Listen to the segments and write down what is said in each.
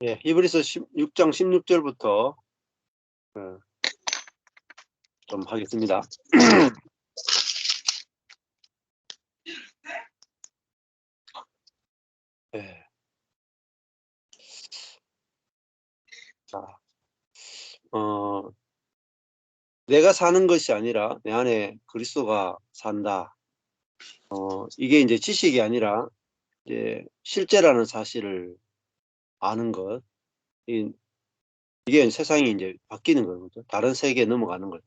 예, 히브리서 16장 16절부터 좀 하겠습니다. 예. 자, 내가 사는 것이 아니라 내 안에 그리스도가 산다. 이게 이제 지식이 아니라 이제 실제라는 사실을 아는 것. 이게 세상이 이제 바뀌는 거거든요. 다른 세계에 넘어가는 거죠.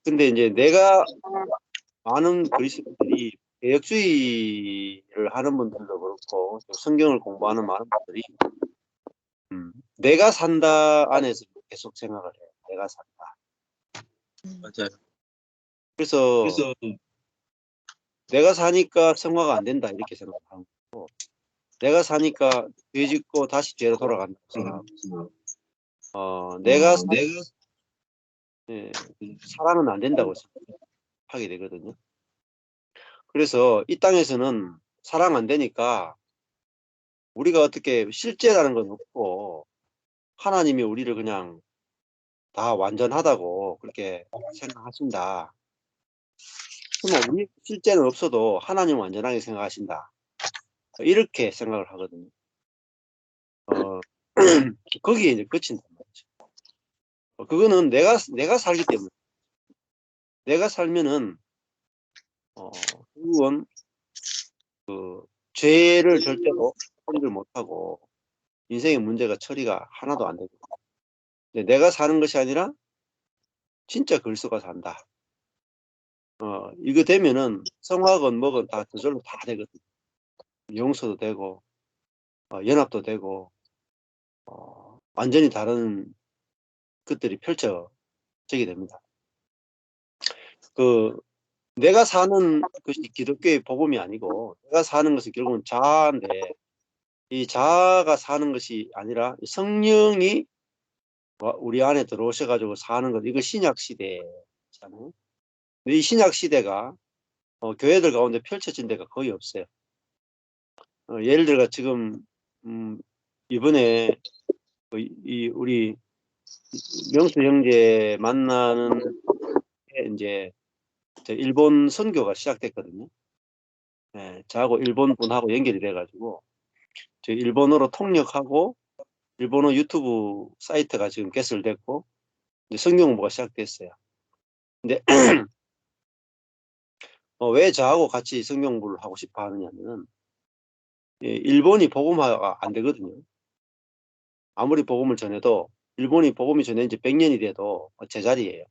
근데 이제 내가 아는 그리스도들이 개혁주의를 하는 분들도 그렇고 성경을 공부하는 많은 분들이 내가 산다 안에서 계속 생각을 해요. 내가 산다. 맞아요. 그래서 내가 사니까 성화가 안 된다 이렇게 생각하고, 내가 사니까 죄 짓고 다시 죄로 돌아간다 생각하고, 내가 사랑은 안 된다고 생각하게 되거든요. 그래서 이 땅에서는 사랑 안 되니까 우리가 어떻게 실제라는 건 없고 하나님이 우리를 그냥 다 완전하다고 그렇게 생각하신다. 그러면 우리 실제는 없어도 하나님 완전하게 생각하신다. 이렇게 생각을 하거든요. 거기에 이제 그친단 말이죠. 그거는 내가 살기 때문에. 내가 살면은 결국은 그 죄를 절대로 처리를 못하고 인생의 문제가 처리가 하나도 안 되고, 근데 내가 사는 것이 아니라 진짜 그리스도가 산다. 이거 되면은 성화건 뭐건 다 저절로 다 되거든요. 용서도 되고 연합도 되고 완전히 다른 것들이 펼쳐지게 됩니다. 내가 사는 것이 기독교의 복음이 아니고 내가 사는 것은 결국은 자아인데, 이 자아가 사는 것이 아니라 성령이 우리 안에 들어오셔가지고 사는 것, 이거 신약 시대잖아요. 이 신약 시대가 교회들 가운데 펼쳐진 데가 거의 없어요. 예를 들어 지금 이번에 우리 명수 형제 만나는 이제 일본 선교가 시작됐거든요. 네, 저하고 일본 분하고 연결이 돼가지고 저 일본어로 통역하고 일본어 유튜브 사이트가 지금 개설됐고 이제 성경 공부가 시작됐어요. 근데 왜 저하고 같이 성경 공부를 하고 싶어 하느냐면 일본이 복음화가 안 되거든요. 아무리 복음을 전해도 일본이 복음이 전해진 지 100년이 돼도 제자리예요.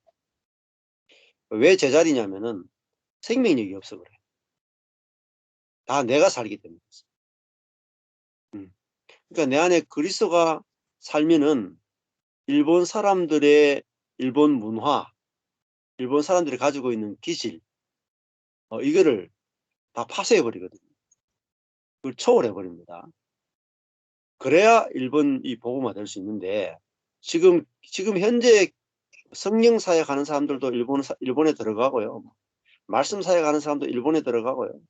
왜 제자리냐면은 생명력이 없어 그래. 다 내가 살기 때문에. 그러니까 내 안에 그리스도가 살면은 일본 사람들의 일본 문화, 일본 사람들이 가지고 있는 기질, 이거를 다 파쇄해버리거든요. 그걸 초월해버립니다. 그래야 일본이 복음화 될 수 있는데, 지금 현재 성령 사역하는 사람들도 일본에 들어가고요. 말씀 사역하는 사람도 일본에 들어가고요.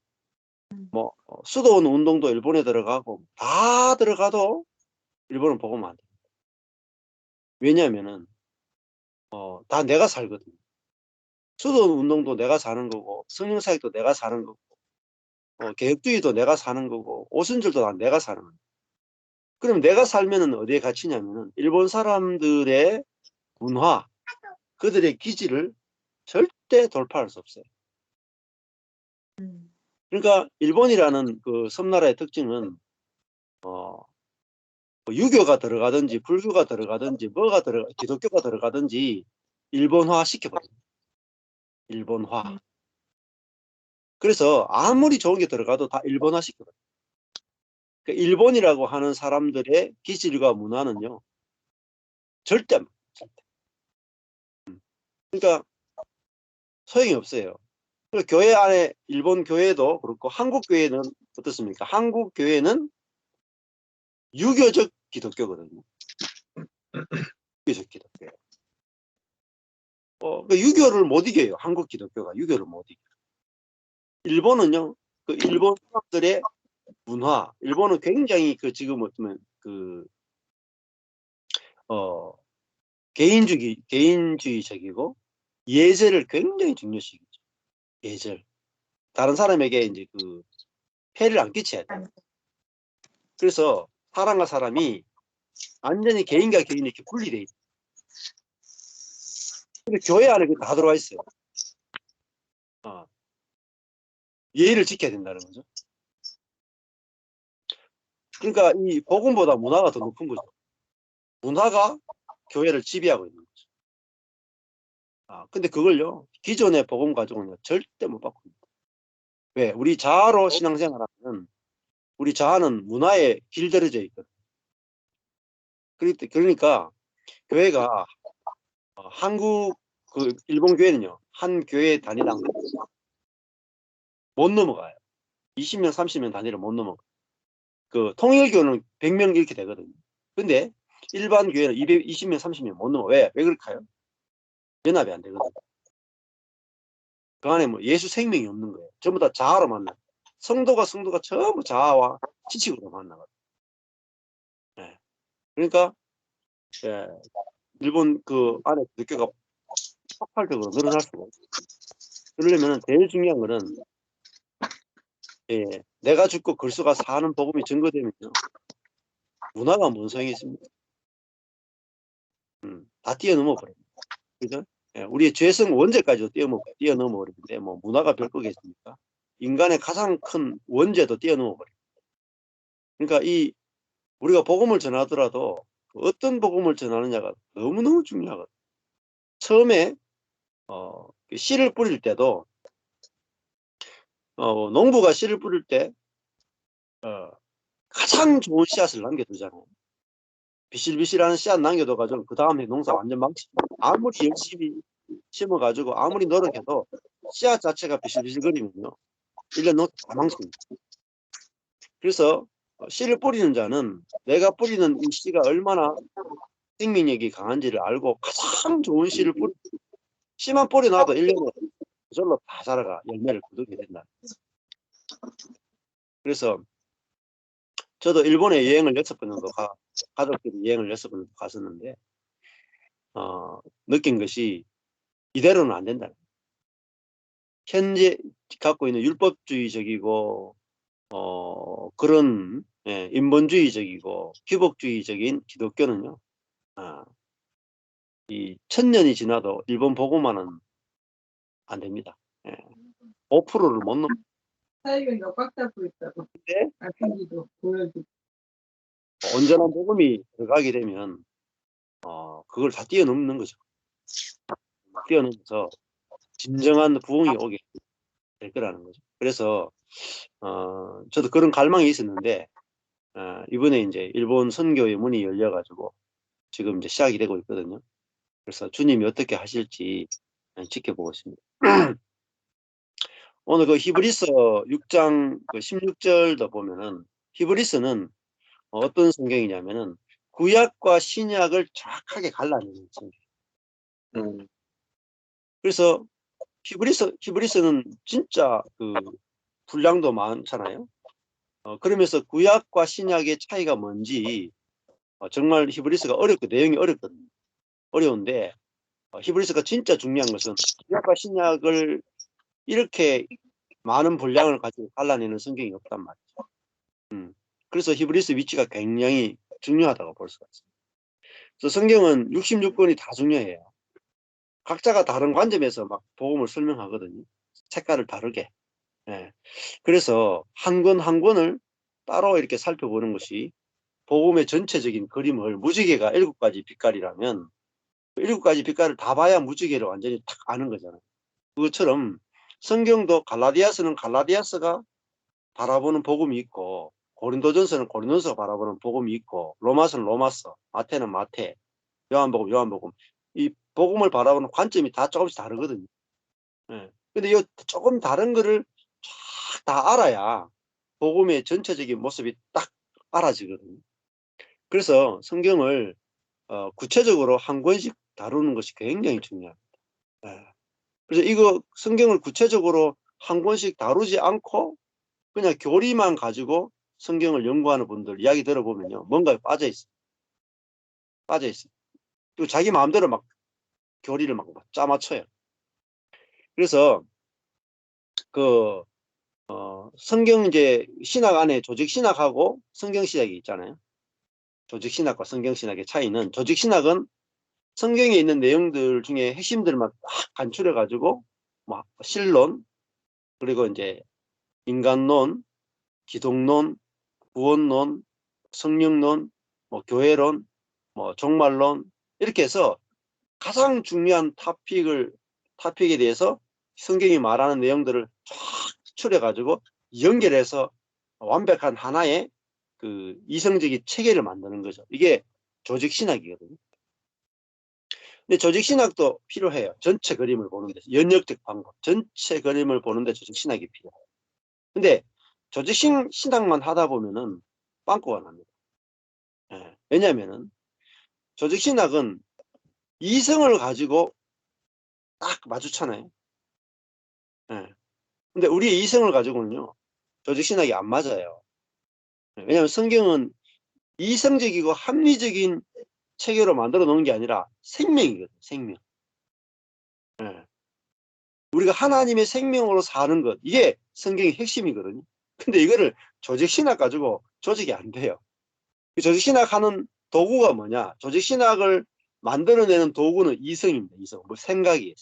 뭐 수도원 운동도 일본에 들어가고 다 들어가도 일본은 복음화 안 돼요. 왜냐하면은 다 내가 살거든요. 수도원 운동도 내가 사는 거고 성령 사역도 내가 사는 거고 개혁주의도 내가 사는 거고 오순절도 다 내가 사는 거예요. 그럼 내가 살면은 어디에 갇히냐면은 일본 사람들의 문화, 그들의 기질을 절대 돌파할 수 없어요. 그러니까 일본이라는 그 섬나라의 특징은 유교가 들어가든지 불교가 들어가든지 기독교가 들어가든지 일본화 시켜버려요. 일본화. 그래서 아무리 좋은 게 들어가도 다 일본화 시켜버려요. 그러니까 일본이라고 하는 사람들의 기질과 문화는요, 절대. 그러니까 소용이 없어요. 교회 안에 일본 교회도 그렇고 한국 교회는 어떻습니까? 한국 교회는 유교적 기독교거든요. 유교적 기독교. 그 유교를 못 이겨요. 한국 기독교가 유교를 못 이겨요. 일본은요, 그 일본 사람들의 문화. 일본은 굉장히 지금 어쩌면 개인주의적이고 예절을 굉장히 중요시하죠. 예절. 다른 사람에게 이제 폐를 안 끼쳐야 돼. 그래서 사람과 사람이 완전히 개인과 개인이 이렇게 분리돼 있어요. 근데 교회 안에 다 들어와 있어요. 예의를 지켜야 된다는 거죠. 그러니까 이 복음보다 문화가 더 높은 거죠. 문화가 교회를 지배하고 있는 거죠. 근데 그걸요, 기존의 복음 가지고는 절대 못 바꿉니다. 왜? 우리 자아로 신앙생활하면 우리 자아는 문화에 길들여져 있거든요. 그러니까 교회가 한국 일본 교회는요, 한 교회 단위당 못 넘어가요. 20명, 30명 단위를 못 넘어가요. 통일교는 100명 이렇게 되거든요. 근데 일반 교회는 220명, 30명 못 넘어. 왜 그럴까요? 연합이 안 되거든요. 그 안에 뭐 예수 생명이 없는 거예요. 전부 다 자아로 만나요. 성도가 전부 자아와 지식으로 만나거든요. 네. 그러니까 일본 안에 기독교가 폭발적으로 늘어날 수가 있어요. 그러려면 제일 중요한 거는 내가 죽고 그리스도가 사는 복음이 증거되면요, 문화가 뭔 소용이 있습니까? 다 뛰어넘어 버립니다. 그죠? 우리의 죄성 원죄까지도 뛰어넘어 버리는데 뭐 문화가 별 거겠습니까? 인간의 가장 큰 원죄도 뛰어넘어 버립니다. 그러니까 우리가 복음을 전하더라도 어떤 복음을 전하느냐가 너무너무 중요하거든요. 처음에 씨를 뿌릴 때도 농부가 씨를 뿌릴 때 가장 좋은 씨앗을 남겨두잖아요. 비실비실한 씨앗 남겨둬가지고 그 다음에 농사 완전 망칩니다. 아무리 열심히 심어가지고 아무리 노력해도 씨앗 자체가 비실비실거리면요, 1년 농사 다 망칩니다. 그래서 씨를 뿌리는 자는 내가 뿌리는 이 씨가 얼마나 생명력이 강한지를 알고 가장 좋은 씨를 씨만 뿌려놔도 1년에 저절로 다 자라가 열매를 거두게 된다. 그래서 저도 일본에 여행을 6번 정도 가족끼리 여행을 6번 정도 갔었는데 느낀 것이 이대로는 안 된다. 현재 갖고 있는 율법주의적이고 그런 인본주의적이고 규복주의적인 기독교는요, 이 1000년이 지나도 일본 복음화는 안 됩니다. 5%를 못 넘. 사이가 꽉 잡고 있다고. 근데 아픈지도 보여주고. 온전한 복음이 들어가게 되면 그걸 다 뛰어넘는 거죠. 뛰어넘어서 진정한 부흥이 오게 될 거라는 거죠. 그래서 저도 그런 갈망이 있었는데 이번에 이제 일본 선교의 문이 열려가지고 지금 이제 시작이 되고 있거든요. 그래서 주님이 어떻게 하실지 지켜보고 있습니다. 오늘 히브리서 6장 16절도 보면은 히브리서는 어떤 성경이냐면은 구약과 신약을 정확하게 갈라내는 성경. 그래서 히브리서는 진짜 분량도 많잖아요. 그러면서 구약과 신약의 차이가 뭔지 정말 히브리서가 내용이 어렵거든요. 어려운데 히브리서가 진짜 중요한 것은 구약과 신약을 이렇게 많은 분량을 가지고 갈라내는 성경이 없단 말이죠. 그래서 히브리서 위치가 굉장히 중요하다고 볼 수가 있습니다. 그래서 성경은 66권이 다 중요해요. 각자가 다른 관점에서 막 복음을 설명하거든요. 색깔을 다르게. 그래서 한 권 한 권을 따로 이렇게 살펴보는 것이 복음의 전체적인 그림을, 무지개가 7가지 빛깔이라면 7가지 빛깔을 다 봐야 무지개를 완전히 탁 아는 거잖아요. 그것처럼 성경도 갈라디아서는 갈라디아서가 바라보는 복음이 있고, 고린도전서는 고린도서가 바라보는 복음이 있고, 로마서는 로마서, 마태는 마태, 요한복음. 이 복음을 바라보는 관점이 다 조금씩 다르거든요. 근데 이 조금 다른 거를 쫙 다 알아야 복음의 전체적인 모습이 딱 알아지거든요. 그래서 성경을 구체적으로 한 권씩 다루는 것이 굉장히 중요합니다. 그래서 이거 성경을 구체적으로 한 권씩 다루지 않고 그냥 교리만 가지고 성경을 연구하는 분들 이야기 들어보면요. 뭔가에 빠져있어요. 빠져있어요. 그리고 자기 마음대로 막 교리를 막 짜맞춰요. 그래서 성경 이제 신학 안에 조직 신학하고 성경 신학이 있잖아요. 조직 신학과 성경 신학의 차이는, 조직 신학은 성경에 있는 내용들 중에 핵심들만 딱 간추려 가지고 막 신론, 그리고 이제 인간론, 기독론, 구원론, 성령론, 뭐 교회론, 뭐 종말론, 이렇게 해서 가장 중요한 토픽에 대해서 성경이 말하는 내용들을 쫙 추려 가지고 연결해서 완벽한 하나의 그 이성적인 체계를 만드는 거죠. 이게 조직 신학이거든요. 근데 조직 신학도 필요해요. 전체 그림을 보는 데서. 연역적 방법, 전체 그림을 보는 데 조직 신학이 필요해요. 근데 조직 신학만 하다 보면은 빵꾸가 납니다. 예. 왜냐면은 조직 신학은 이성을 가지고 딱 마주잖아요. 예. 근데 우리의 이성을 가지고는요, 조직 신학이 안 맞아요. 왜냐하면 성경은 이성적이고 합리적인 체계로 만들어 놓은 게 아니라 생명이거든요. 생명. 예. 우리가 하나님의 생명으로 사는 것, 이게 성경의 핵심이거든요. 근데 이거를 조직 신학 가지고 조직이 안 돼요. 조직 신학하는 도구가 뭐냐? 조직 신학을 만들어내는 도구는 이성입니다. 이성. 뭐 생각이에요.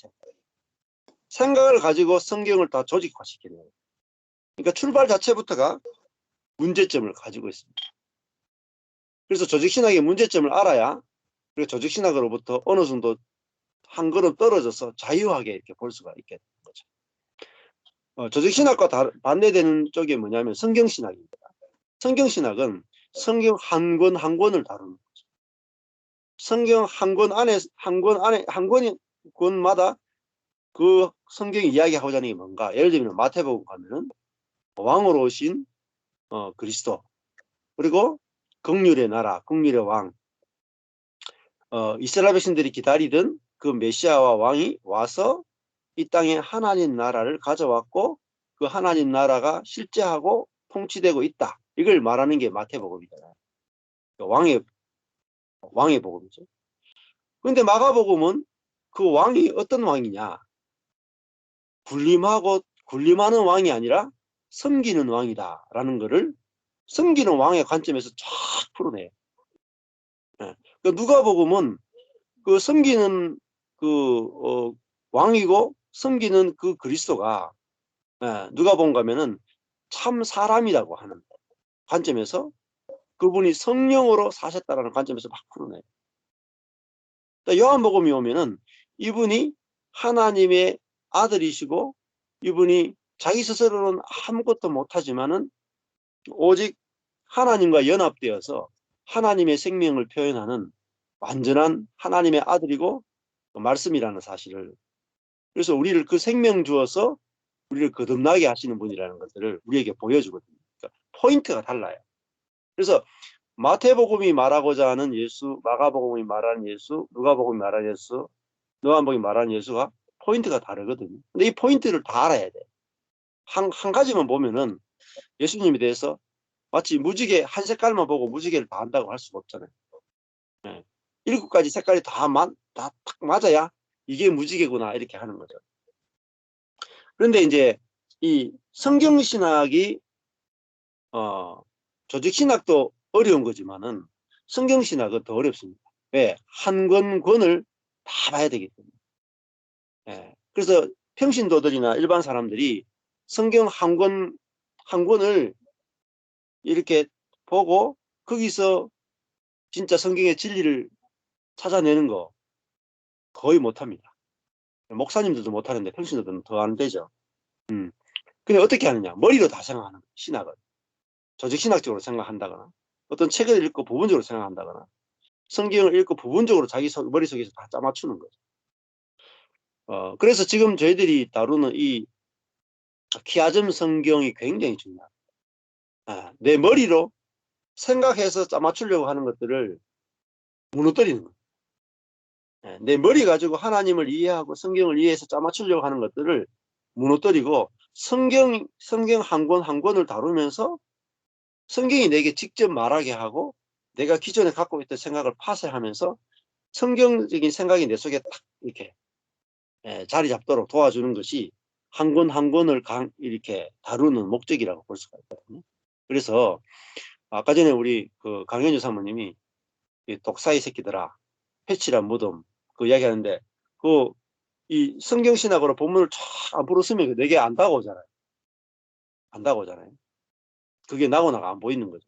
생각을 가지고 성경을 다 조직화시키는 거예요. 그러니까 출발 자체부터가 문제점을 가지고 있습니다. 그래서 조직 신학의 문제점을 알아야 그리고 조직 신학으로부터 어느 정도 한 걸음 떨어져서 자유하게 이렇게 볼 수가 있게 되는 거죠. 조직 신학과 반대되는 쪽이 뭐냐면 성경 신학입니다. 성경 신학은 성경 한 권 한 권을 다루는 거죠. 성경 한 권마다 그 성경이 이야기하고자 하는 게 뭔가. 예를 들면 마태복음 가면은 왕으로 오신 그리스도, 그리고 긍휼의 나라, 긍휼의 왕, 이스라엘 백성들이 기다리던 그 메시아와 왕이 와서 이 땅에 하나님 나라를 가져왔고 그 하나님 나라가 실제하고 통치되고 있다. 이걸 말하는 게 마태복음이잖아요. 왕의 복음이죠. 그런데 마가복음은 그 왕이 어떤 왕이냐? 군림하는 왕이 아니라 섬기는 왕이다라는 것을 섬기는 왕의 관점에서 쫙 풀어내요. 예. 그 누가복음은 그 섬기는 왕이고 섬기는 그 그리스도가, 누가복음 가면은 참 사람이라고 하는 관점에서 그분이 성령으로 사셨다라는 관점에서 막 풀어내요. 요한복음이 오면은 이분이 하나님의 아들이시고 이분이 자기 스스로는 아무것도 못하지만은 오직 하나님과 연합되어서 하나님의 생명을 표현하는 완전한 하나님의 아들이고 말씀이라는 사실을, 그래서 우리를 그 생명 주어서 우리를 거듭나게 하시는 분이라는 것들을 우리에게 보여주거든요. 그러니까 포인트가 달라요. 그래서 마태복음이 말하고자 하는 예수, 마가복음이 말하는 예수, 누가복음이 말하는 예수, 요한복음이 말하는 예수가 포인트가 다르거든요. 근데 이 포인트를 다 알아야 돼. 한 가지만 보면은 예수님에 대해서 마치 무지개 한 색깔만 보고 무지개를 다 안다고 할 수가 없잖아요. 네. 7가지 색깔이 다 딱 맞아야 이게 무지개구나 이렇게 하는 거죠. 그런데 이제 이 성경신학이 조직신학도 어려운 거지만은 성경신학은 더 어렵습니다. 왜? 한 권을 다 봐야 되기 때문에. 예. 그래서 평신도들이나 일반 사람들이 성경 한 권을 이렇게 보고 거기서 진짜 성경의 진리를 찾아내는 거 거의 못합니다. 목사님들도 못하는데 평신도들은 더 안 되죠. 근데 어떻게 하느냐? 머리로 다 생각하는 거예요. 신학을. 조직신학적으로 생각한다거나 어떤 책을 읽고 부분적으로 생각한다거나 성경을 읽고 부분적으로 자기 머릿속에서 다 짜맞추는 거죠. 그래서 지금 저희들이 다루는 이 키아즘 성경이 굉장히 중요합니다. 내 머리로 생각해서 짜맞추려고 하는 것들을 무너뜨리는 거예요. 내 머리 가지고 하나님을 이해하고 성경을 이해해서 짜맞추려고 하는 것들을 무너뜨리고 성경 한 권 한 권을 다루면서 성경이 내게 직접 말하게 하고 내가 기존에 갖고 있던 생각을 파쇄하면서 성경적인 생각이 내 속에 딱 이렇게 자리 잡도록 도와주는 것이 한 권 한 권을 이렇게 다루는 목적이라고 볼 수가 있거든요. 그래서 아까 전에 우리 그 강현주 사모님이 이 독사이 새끼들아 패치란 무덤 그 이야기하는데 그 이 성경신학으로 본문을 쫙 안 풀었으면 내게 안 다가오잖아요. 안 다가오잖아요. 그게 나오나가 안 보이는 거죠.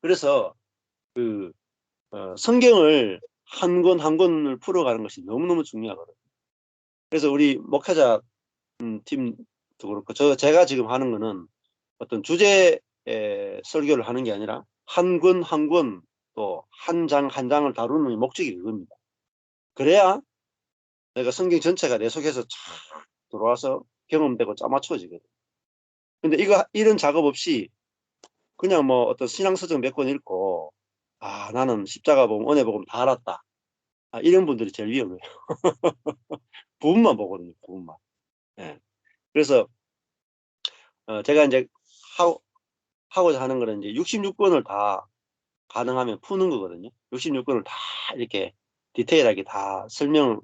그래서 그 성경을 한 권 한 권을 풀어가는 것이 너무너무 중요하거든요. 그래서 우리 목회자 팀도 그렇고 제가 지금 하는 거는 어떤 주제 설교를 하는 게 아니라 한 권 한 권 또 한 장 한 장을 다루는 목적이 그겁니다. 그래야 내가 성경 전체가 내 속에서 쫙 들어와서 경험되고 짜맞춰지거든요. 근데 이런 작업 없이 그냥 뭐 어떤 신앙서적 몇 권 읽고 나는 십자가 복음 은혜 복음 다 알았다. 이런 분들이 제일 위험해요. 부분만 보거든요. 부분만. 예. 그래서 제가 이제 하고자 하는 거는 이제 66권을 다 가능하면 푸는 거거든요. 66권을 다 이렇게 디테일하게 다 설명을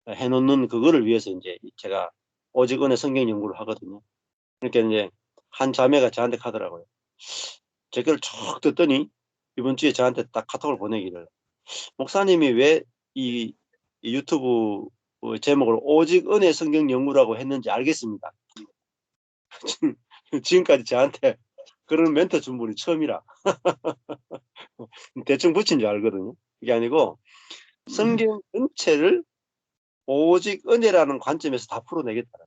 해놓는 그거를 위해서 이제 제가 오직 은혜 성경 연구를 하거든요. 그러니까 이제 한 자매가 저한테 하더라고요. 제 글을 쭉 듣더니 이번 주에 저한테 딱 카톡을 보내기를 목사님이 왜 이 유튜브 제목을 오직 은혜 성경 연구라고 했는지 알겠습니다. 지금까지 저한테 그런 멘트 준 분이 처음이라 대충 붙인 줄 알거든요. 그게 아니고 성경 전체를 오직 은혜라는 관점에서 다 풀어내겠다.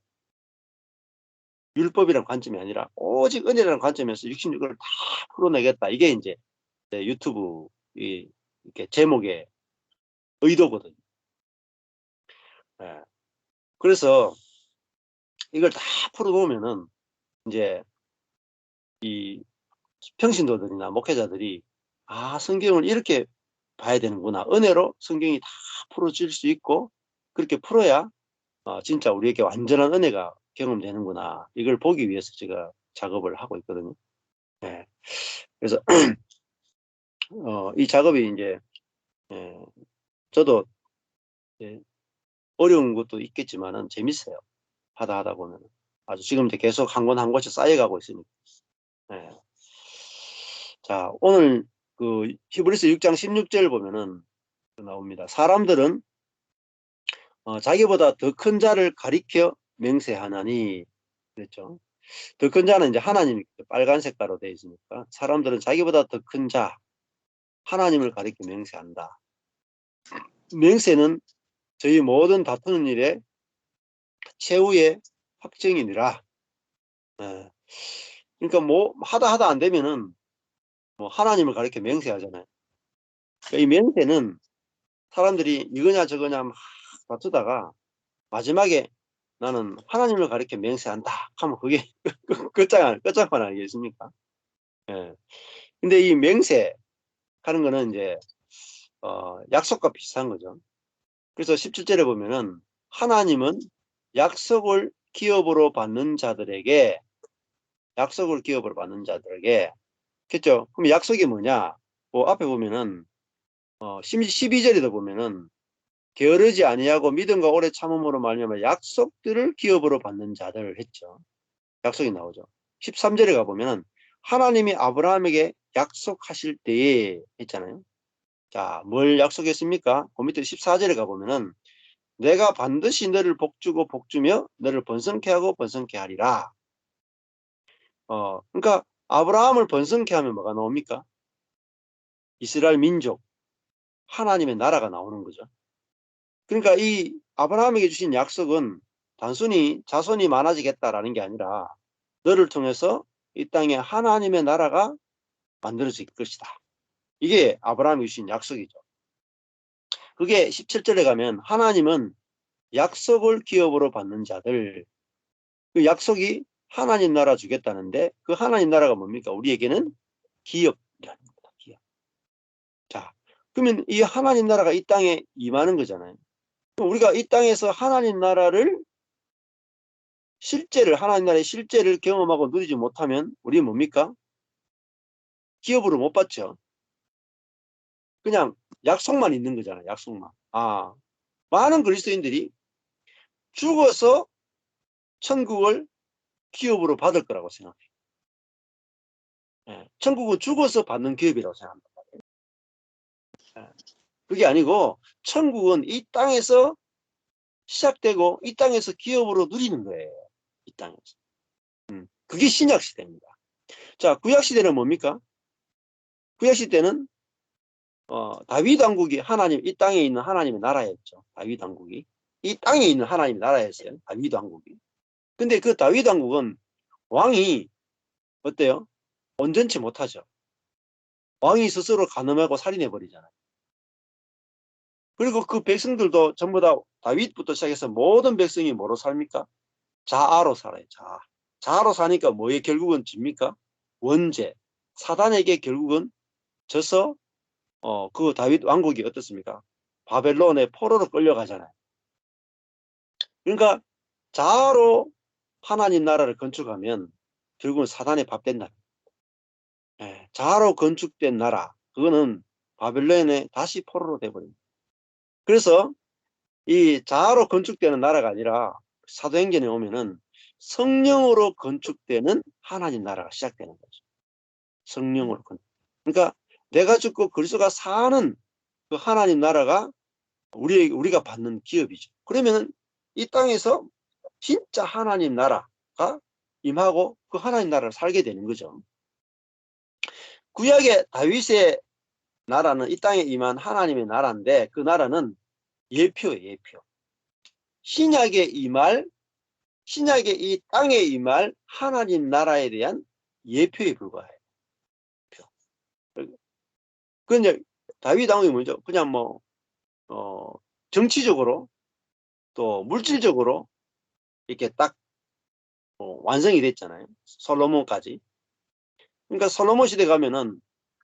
율법이라는 관점이 아니라 오직 은혜라는 관점에서 66을 다 풀어내겠다. 이게 이제 유튜브 이렇게 제목의 의도거든요. 예. 그래서 이걸 다 풀어놓으면은 이제 이 평신도들이나 목회자들이 성경을 이렇게 봐야 되는구나. 은혜로 성경이 다 풀어질 수 있고 그렇게 풀어야 진짜 우리에게 완전한 은혜가 경험되는구나. 이걸 보기 위해서 제가 작업을 하고 있거든요. 네. 그래서 이 작업이 이제 저도 어려운 것도 있겠지만은 재밌어요. 하다 보면 아주 지금 이제 계속 한 권 한 권씩 쌓여가고 있으니까. 네. 자, 오늘 그 히브리서 6장 16절 보면은 나옵니다. 사람들은 자기보다 더 큰 자를 가리켜 맹세하나니 그랬죠. 더 큰 자는 이제 하나님이 빨간 색깔로 되어 있으니까 사람들은 자기보다 더 큰 자 하나님을 가리켜 맹세한다. 맹세는 저희 모든 다투는 일에 최후의 확정이니라. 그러니까 뭐 하다 안 되면은 뭐 하나님을 가리켜 맹세하잖아요. 그러니까 이 맹세는 사람들이 이거냐 저거냐 막 다투다가 마지막에 나는 하나님을 가리켜 맹세한다 하면 그게 끝장판 아니겠습니까? 예. 근데 이 맹세 하는 거는 이제 약속과 비슷한 거죠. 그래서 17절에 보면은 하나님은 약속을 기업으로 받는 자들에게 그렇죠? 그럼 약속이 뭐냐? 뭐 앞에 보면은 12절에도 보면은 게으르지 아니하고 믿음과 오래 참음으로 말미암아 약속들을 기업으로 받는 자들 했죠. 약속이 나오죠. 13절에 가보면은 하나님이 아브라함에게 약속하실 때에 했잖아요. 자, 뭘 약속했습니까? 그 밑에 14절에 가보면은 내가 반드시 너를 복주고 복주며 너를 번성케 하고 번성케 하리라. 그러니까 아브라함을 번성케 하면 뭐가 나옵니까? 이스라엘 민족, 하나님의 나라가 나오는 거죠. 그러니까 이 아브라함에게 주신 약속은 단순히 자손이 많아지겠다라는 게 아니라 너를 통해서 이 땅에 하나님의 나라가 만들어질 것이다. 이게 아브라함이 주신 약속이죠. 그게 17절에 가면 하나님은 약속을 기업으로 받는 자들, 그 약속이 하나님 나라 주겠다는데 그 하나님 나라가 뭡니까? 우리에게는 기업이라는 겁니다. 기업. 자, 그러면 이 하나님 나라가 이 땅에 임하는 거잖아요. 우리가 이 땅에서 하나님 나라를 하나님 나라의 실제를 경험하고 누리지 못하면 우리 뭡니까? 기업으로 못 받죠. 그냥 약속만 있는 거잖아요. 약속만. 많은 그리스도인들이 죽어서 천국을 기업으로 받을 거라고 생각해요. 천국은 죽어서 받는 기업이라고 생각합니다. 그게 아니고 천국은 이 땅에서 시작되고 이 땅에서 기업으로 누리는 거예요. 이 땅에서. 그게 신약 시대입니다. 자, 구약 시대는 뭡니까? 구약 시대는 다윗 왕국이 이 땅에 있는 하나님의 나라였죠. 다윗 왕국이. 이 땅에 있는 하나님의 나라였어요. 다윗 왕국이. 근데 그 다윗 왕국은 왕이 어때요? 온전치 못하죠. 왕이 스스로 간음하고 살인해버리잖아요. 그리고 그 백성들도 전부 다 다윗부터 시작해서 모든 백성이 뭐로 삽니까? 자아로 살아요. 자아로 사니까 뭐에 결국은 집니까? 원죄. 사단에게 결국은 져서 그 다윗 왕국이 어떻습니까? 바벨론의 포로로 끌려가잖아요. 그러니까 자아로 하나님 나라를 건축하면 결국은 사단의 밥된 나라. 자아로 건축된 나라, 그거는 바벨론에 다시 포로로 돼버립니다. 그래서 이 자아로 건축되는 나라가 아니라 사도행전에 오면은 성령으로 건축되는 하나님 나라가 시작되는 거죠. 성령으로 건축. 그러니까 내가 죽고 그리스도가 사는 그 하나님 나라가 우리가 받는 기업이죠. 그러면은 이 땅에서 진짜 하나님 나라가 임하고 그 하나님 나라를 살게 되는 거죠. 구약의 다윗의 나라는 이 땅에 임한 하나님의 나라인데 그 나라는 예표예요, 예표. 신약의 이 땅에 임할 하나님 나라에 대한 예표에 불과해요. 그냥 다윗 왕이 뭐죠? 그냥 정치적으로 또 물질적으로 이렇게 딱 완성이 됐잖아요. 솔로몬까지. 그러니까 솔로몬 시대 가면은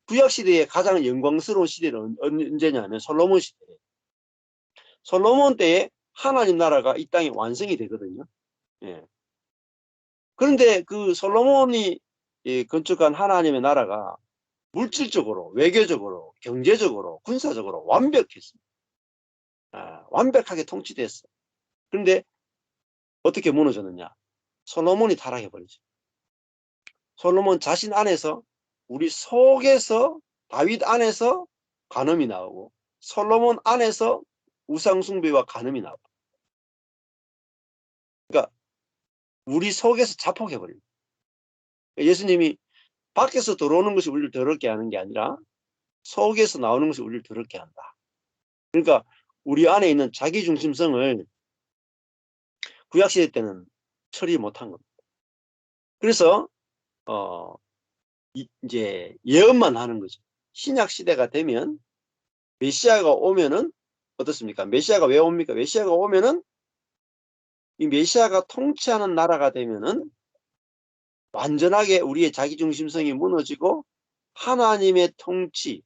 구약 시대의 가장 영광스러운 시대는 언제냐면 솔로몬 시대예요. 솔로몬 때에 하나님 나라가 이 땅에 완성이 되거든요. 예. 그런데 그 솔로몬이 건축한 하나님의 나라가 물질적으로, 외교적으로, 경제적으로, 군사적으로 완벽했습니다. 완벽하게 통치됐어요. 그런데 어떻게 무너졌느냐? 솔로몬이 타락해버리죠. 솔로몬 자신 안에서, 우리 속에서, 다윗 안에서 간음이 나오고 솔로몬 안에서 우상숭배와 간음이 나오고, 그러니까 우리 속에서 자폭해버립니다. 예수님이 밖에서 들어오는 것이 우리를 더럽게 하는 게 아니라 속에서 나오는 것이 우리를 더럽게 한다. 그러니까 우리 안에 있는 자기중심성을 구약시대 때는 처리 못한 겁니다. 그래서 이제 예언만 하는 거죠. 신약시대가 되면 메시아가 오면은 어떻습니까? 메시아가 왜 옵니까? 메시아가 오면은 이 메시아가 통치하는 나라가 되면은 완전하게 우리의 자기중심성이 무너지고 하나님의 통치,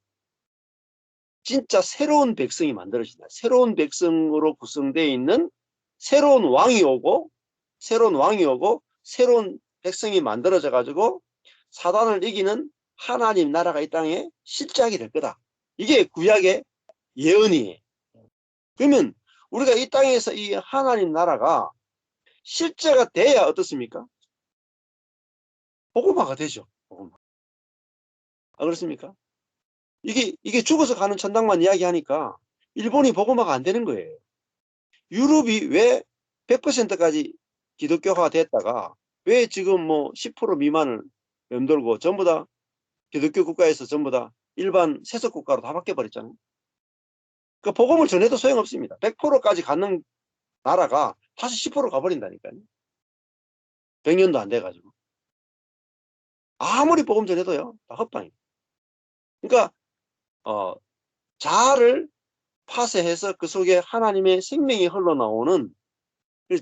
진짜 새로운 백성이 만들어진다. 새로운 백성으로 구성되어 있는 새로운 왕이 오고 새로운 백성이 만들어져 가지고 사단을 이기는 하나님 나라가 이 땅에 실제하게 될 거다. 이게 구약의 예언이에요. 그러면 우리가 이 땅에서 이 하나님 나라가 실제가 돼야 어떻습니까? 복음화가 되죠. 복음화. 그렇습니까? 이게 죽어서 가는 천당만 이야기하니까 일본이 복음화가 안 되는 거예요. 유럽이 왜 100%까지 기독교화가 됐다가 왜 지금 10% 미만을 맴돌고 전부 다 기독교 국가에서 전부 다 일반 세속 국가로 다 바뀌어버렸잖아요. 그 복음을 전해도 소용없습니다. 100%까지 가는 나라가 다시 10% 가버린다니까요. 100년도 안 돼가지고. 아무리 복음 전해도요, 다 헛방입니다. 그러니까 자아를 파쇄해서 그 속에 하나님의 생명이 흘러나오는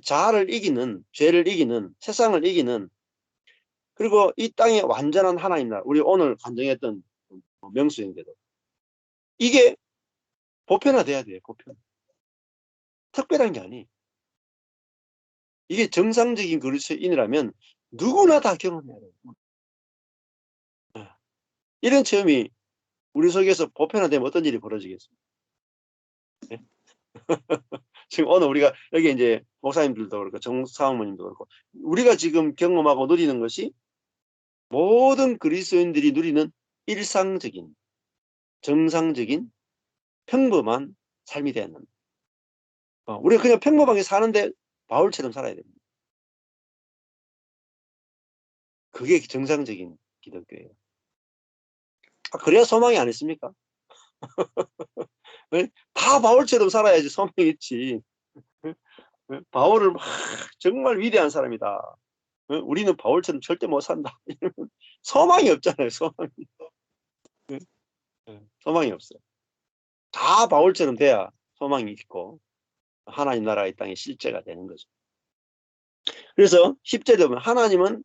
자아를 이기는, 죄를 이기는, 세상을 이기는, 그리고 이 땅의 완전한 하나님 나라, 우리 오늘 간증했던 명수행대도 이게 보편화돼야 돼요. 보편. 특별한 게 아니에요. 이게 정상적인 그리스도인이라면 누구나 다 경험해야 돼요. 이런 체험이 우리 속에서 보편화되면 어떤 일이 벌어지겠습니까? 네? 지금 오늘 우리가 여기 이제 목사님들도 그렇고 정사모님도 그렇고 우리가 지금 경험하고 누리는 것이 모든 그리스도인들이 누리는 일상적인 정상적인 평범한 삶이 되는 우리가 그냥 평범하게 사는데 바울처럼 살아야 됩니다. 그게 정상적인 기독교예요. 그래야 소망이 안 있습니까? 다 바울처럼 살아야지 소망이 있지. 바울을 정말 위대한 사람이다. 우리는 바울처럼 절대 못 산다. 소망이 없잖아요. 소망이 없어요. 다 바울처럼 돼야 소망이 있고 하나님 나라의 땅에 실제가 되는 거죠. 그래서 10절에 보면 하나님은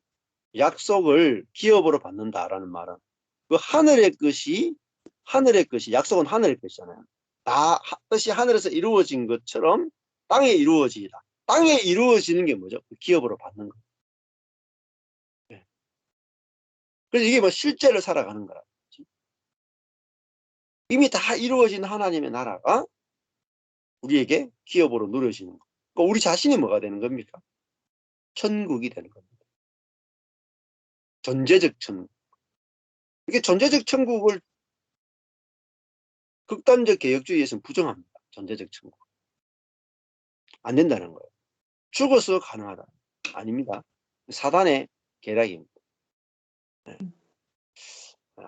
약속을 기업으로 받는다라는 말은 그 하늘의 것이 약속은 하늘의 것이잖아요. 다 뜻이 하늘에서 이루어진 것처럼 땅에 이루어지다. 땅에 이루어지는 게 뭐죠? 기업으로 받는 거. 네. 그래서 이게 뭐 실제를 살아가는 거라. 이미 다 이루어진 하나님의 나라가 우리에게 기업으로 누려지는 거. 그러니까 우리 자신이 뭐가 되는 겁니까? 천국이 되는 겁니다. 존재적 천국. 이게 존재적 천국을 극단적 개혁주의에서는 부정합니다. 존재적 천국. 안 된다는 거예요. 죽어서 가능하다. 아닙니다. 사단의 계략입니다. 네.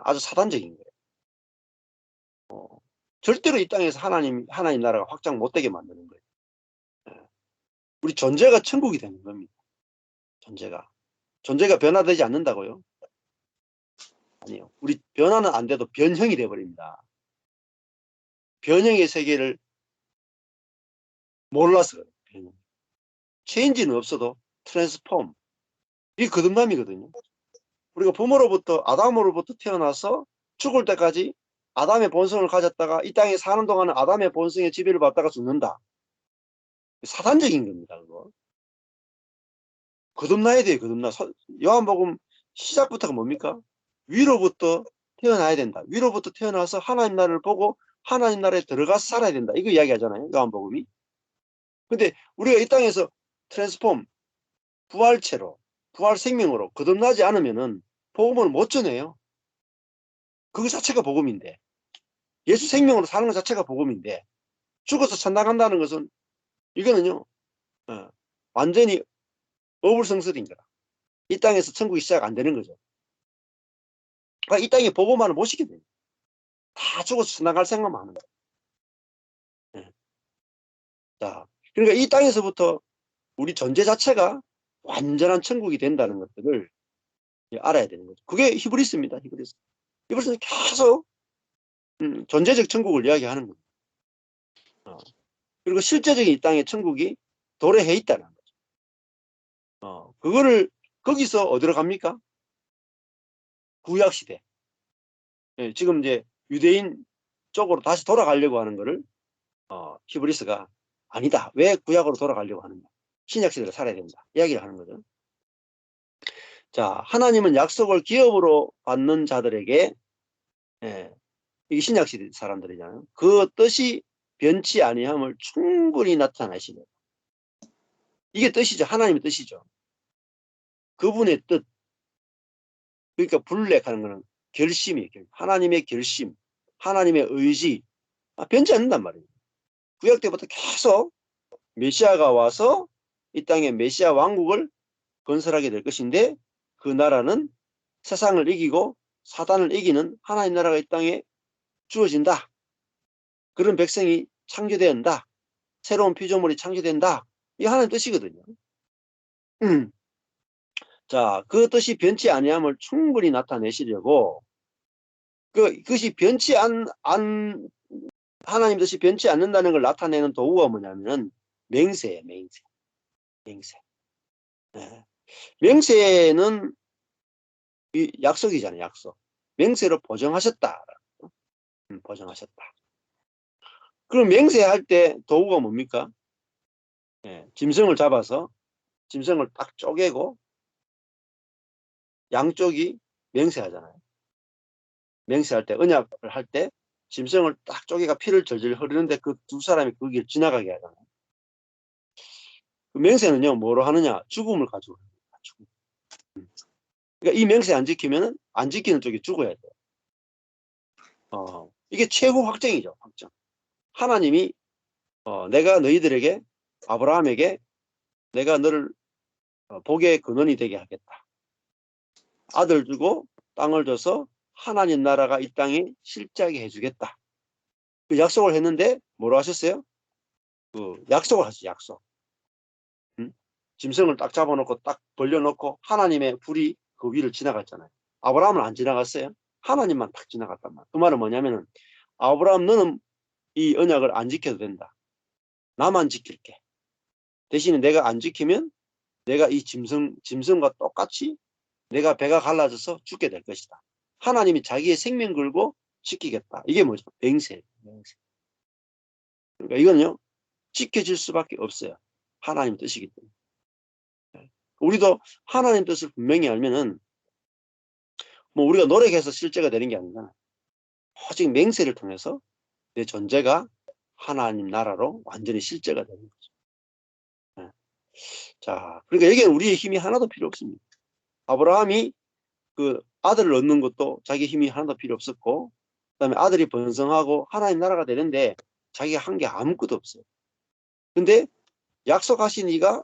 아주 사단적인 거예요. 절대로 이 땅에서 하나님 나라가 확장 못되게 만드는 거예요. 네. 우리 존재가 천국이 되는 겁니다. 존재가 변화되지 않는다고요? 아니요. 우리 변화는 안 돼도 변형이 돼버립니다. 변형의 세계를 몰라서 그래요. 변형. 체인지는 없어도 트랜스폼. 이게 거듭남이거든요. 우리가 부모로부터 아담으로부터 태어나서 죽을 때까지 아담의 본성을 가졌다가 이 땅에 사는 동안은 아담의 본성의 지배를 받다가 죽는다. 사단적인 겁니다. 그거. 거듭나야 돼요. 거듭나. 요한복음 시작부터가 뭡니까? 위로부터 태어나야 된다. 위로부터 태어나서 하나님 나라를 보고 하나님 나라에 들어가서 살아야 된다. 이거 이야기하잖아요. 요한복음이. 근데 우리가 이 땅에서 트랜스폼, 부활체로, 부활 생명으로 거듭나지 않으면은 복음을 못 전해요. 그거 자체가 복음인데. 예수 생명으로 사는 것 자체가 복음인데 죽어서 천당 간다는 것은 이거는요. 완전히 어불성설인 거라. 이 땅에서 천국이 시작 안 되는 거죠. 그러니까 이 땅에 복음만을 못 시게 돼요. 다 죽어서 천당 갈 생각만 하는 거예요. 네. 자, 그러니까 이 땅에서부터 우리 존재 자체가 완전한 천국이 된다는 것들을 알아야 되는 거죠. 그게 히브리스입니다. 히브리스는 계속 존재적 천국을 이야기하는 겁니다. 그리고 실제적인 이 땅의 천국이 도래해 있다는 거죠. 그거를 거기서 어디로 갑니까? 구약시대. 예, 지금 이제 유대인 쪽으로 다시 돌아가려고 하는 거를 히브리스가 아니다. 왜 구약으로 돌아가려고 하는가? 신약시대로 살아야 된다. 이야기를 하는 거죠. 자, 하나님은 약속을 기업으로 받는 자들에게 이게 신약시대 사람들이잖아요. 그 뜻이 변치 아니함을 충분히 나타내시네. 이게 뜻이죠. 하나님의 뜻이죠. 그분의 뜻. 그러니까 블랙하는 거는 결심이에요. 하나님의 결심, 하나님의 의지. 변치 않는단 말이에요. 구약 때부터 계속 메시아가 와서 이 땅에 메시아 왕국을 건설하게 될 것인데 그 나라는 세상을 이기고 사단을 이기는 하나님 나라가 이 땅에 주어진다. 그런 백성이 창조된다. 새로운 피조물이 창조된다. 이게 하나님 뜻이거든요. 자, 그 뜻이 변치 아니함을 충분히 나타내시려고 그것이 변치 하나님 뜻이 변치 않는다는 걸 나타내는 도구가 뭐냐면 맹세예요. 맹세. 네. 맹세는 약속이잖아요. 약속. 맹세로 보정하셨다. 보정하셨다. 그럼 맹세할 때 도구가 뭡니까? 짐승을 잡아서 짐승을 딱 쪼개고 양쪽이 맹세하잖아요. 맹세할 때, 언약을 할 때 짐승을 딱 쪼개가 피를 절절 흐르는데 그 두 사람이 그 길 지나가게 하잖아요. 그 맹세는요, 뭐로 하느냐? 죽음을 가지고 합니다. 죽음. 그러니까 이 맹세 안 지키면은 안 지키는 쪽이 죽어야 돼요. 이게 최후 확정이죠. 확정. 하나님이 내가 너희들에게 아브라함에게 내가 너를 복의 근원이 되게 하겠다. 아들 주고 땅을 줘서 하나님 나라가 이 땅에 실제하게 해주겠다. 그 약속을 했는데 뭐로 하셨어요? 그 약속을 하셨어요. 약속. 짐승을 딱 잡아놓고 딱 벌려놓고 하나님의 불이 그 위를 지나갔잖아요. 아브라함은 안 지나갔어요. 하나님만 딱 지나갔단 말이에요. 그 말은 뭐냐면은 아브라함 너는 이 언약을 안 지켜도 된다. 나만 지킬게. 대신에 내가 안 지키면 내가 이 짐승과 똑같이 내가 배가 갈라져서 죽게 될 것이다. 하나님이 자기의 생명 걸고 지키겠다. 이게 뭐죠? 맹세. 그러니까 이거는요, 지켜질 수밖에 없어요. 하나님 뜻이기 때문에. 우리도 하나님 뜻을 분명히 알면은 뭐 우리가 노력해서 실제가 되는 게 아니잖아요. 오직 맹세를 통해서 내 존재가 하나님 나라로 완전히 실제가 되는 거죠. 자, 그러니까 여기는 우리의 힘이 하나도 필요 없습니다. 아브라함이 그 아들을 얻는 것도 자기 힘이 하나도 필요 없었고, 그다음에 아들이 번성하고 하나님 나라가 되는데 자기가 한 게 아무것도 없어요. 근데 약속하신 이가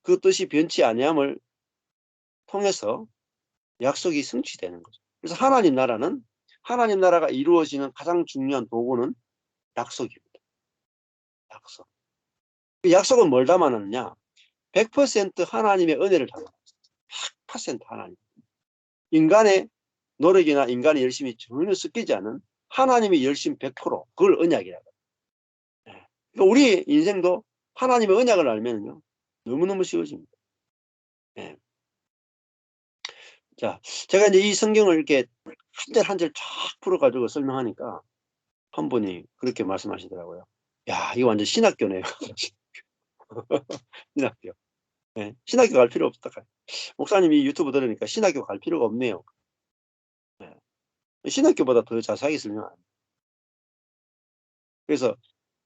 그 뜻이 변치 아니함을 통해서 약속이 성취되는 거죠. 그래서 하나님 나라가 이루어지는 가장 중요한 도구는 약속입니다. 약속. 그 약속은 뭘 담아놨냐? 100% 하나님의 은혜를 담아놨어요. 100% 하나님. 인간의 노력이나 인간의 열심이 전혀 섞이지 않은 하나님의 열심 100% 그걸 언약이라고. 그러니까 우리 인생도 하나님의 언약을 알면요 너무너무 쉬워집니다. 네. 자, 제가 이제 이 성경을 이렇게 한 절 한 절 쫙 풀어가지고 설명하니까 한 분이 그렇게 말씀하시더라고요. 야, 이거 완전 신학교네요. 신학교. 네. 신학교 갈 필요 없다. 목사님이 유튜브 들으니까 신학교 갈 필요가 없네요. 네. 신학교보다 더 자세하게 설명합니다. 그래서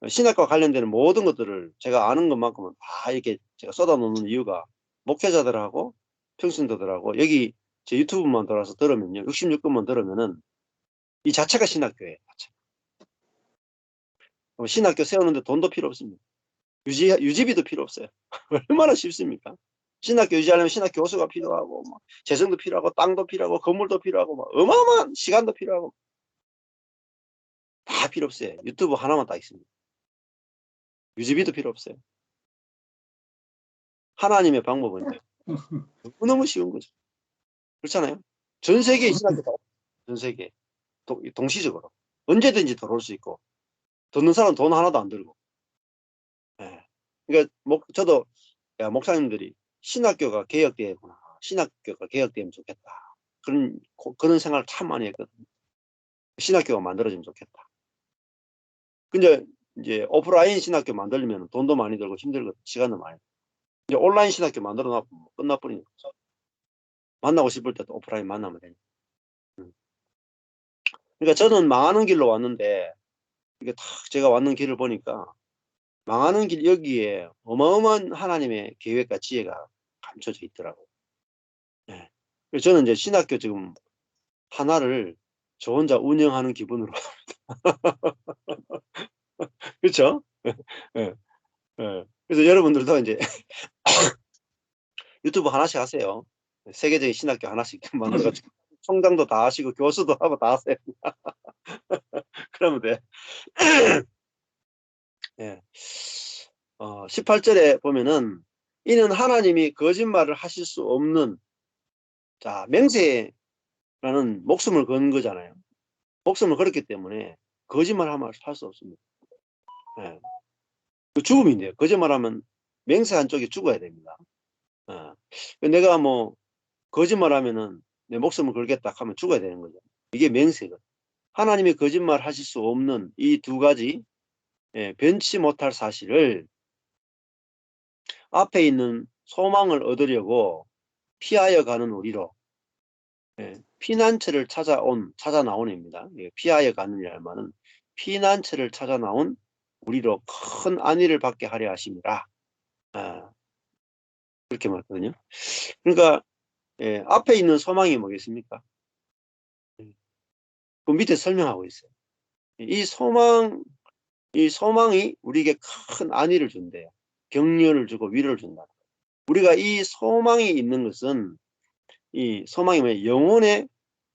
신학과 관련되는 모든 것들을 제가 아는 것만큼은 다 이렇게 제가 쏟아놓는 이유가 목회자들하고 평신도들하고 여기 제 유튜브만 돌아서 들으면요. 66분만 들으면은 이 자체가 신학교예요. 신학교 세우는데 돈도 필요 없습니다. 유지비도 필요 없어요. 얼마나 쉽습니까? 신학교 유지하려면 신학교 교수가 필요하고 뭐 재정도 필요하고 땅도 필요하고 건물도 필요하고 뭐 어마어마한 시간도 필요하고 다 필요 없어요. 유튜브 하나만 딱 있습니다. 유지비도 필요 없어요. 하나님의 방법은 너무너무 쉬운 거죠. 그렇잖아요. 전 세계에 신학교가 전 세계 동시적으로 언제든지 들어올 수 있고 듣는 사람 돈 하나도 안 들고. 예. 그러니까 저도 야, 목사님들이 신학교가 개혁되구나. 신학교가 개혁되면 좋겠다. 그런 생각을 참 많이 했거든요. 신학교가 만들어지면 좋겠다. 근데 이제 오프라인 신학교 만들려면 돈도 많이 들고 힘들거든. 시간도 많이 들고. 이제 온라인 신학교 만들어 놔보면 끝나버리니까. 만나고 싶을 때도 오프라인 만나면 되니까. 그러니까 저는 망하는 길로 왔는데 이게 딱 제가 왔는 길을 보니까 망하는 길 여기에 어마어마한 하나님의 계획과 지혜가 감춰져 있더라고요. 네. 그래서 저는 이제 신학교 지금 하나를 저 혼자 운영하는 기분으로. 그렇죠? 네. 네. 그래서 여러분들도 이제 유튜브 하나씩 하세요. 세계적인 신학교 하나씩 만들어가지고 총장도 다 하시고 교수도 하고 다 하세요. 그러면 돼. 네. 18절에 보면은 이는 하나님이 거짓말을 하실 수 없는 자 맹세라는 목숨을 건 거잖아요. 목숨을 걸었기 때문에 거짓말하면 할 수 없습니다. 네. 그 죽음인데요. 거짓말하면 맹세한 쪽이 죽어야 됩니다. 내가 뭐 거짓말하면은 내 목숨을 걸겠다 하면 죽어야 되는 거죠. 이게 맹세거든요. 하나님이 거짓말 하실 수 없는 이 두 가지 변치 못할 사실을 앞에 있는 소망을 얻으려고 피하여 가는 우리로, 피난처를 찾아 나온 입니다. 피하여 가는 이란 말은 피난처를 찾아 나온 우리로 큰 안위를 받게 하려 하심이라. 그렇게 말하거든요. 그러니까 앞에 있는 소망이 뭐겠습니까? 그 밑에 설명하고 있어요. 이 소망이 우리에게 큰 안위를 준대요. 격려를 주고 위로를 준다. 우리가 이 소망이 있는 것은, 이 소망이 뭐냐, 영혼의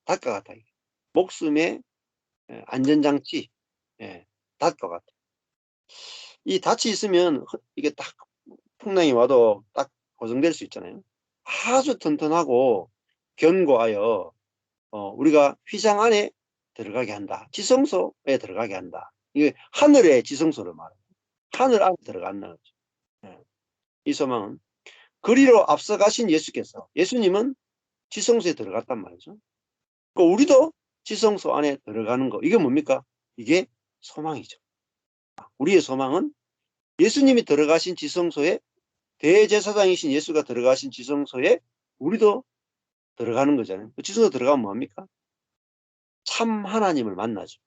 닷과 같아. 목숨의 안전장치, 닷과 같아. 이 닷이 있으면 이게 딱 풍랑이 와도 딱 고정될 수 있잖아요. 아주 튼튼하고 견고하여 우리가 휘장 안에 들어가게 한다. 지성소에 들어가게 한다. 이게 하늘의 지성소를 말해요. 하늘 안에 들어간다는 거죠. 이 소망은 그리로 앞서가신 예수님은 지성소에 들어갔단 말이죠. 우리도 지성소 안에 들어가는 거, 이게 뭡니까? 이게 소망이죠. 우리의 소망은 예수님이 들어가신 지성소에, 대제사장이신 예수가 들어가신 지성소에 우리도 들어가는 거잖아요. 그 지성소 들어가면 뭐합니까? 참 하나님을 만나죠.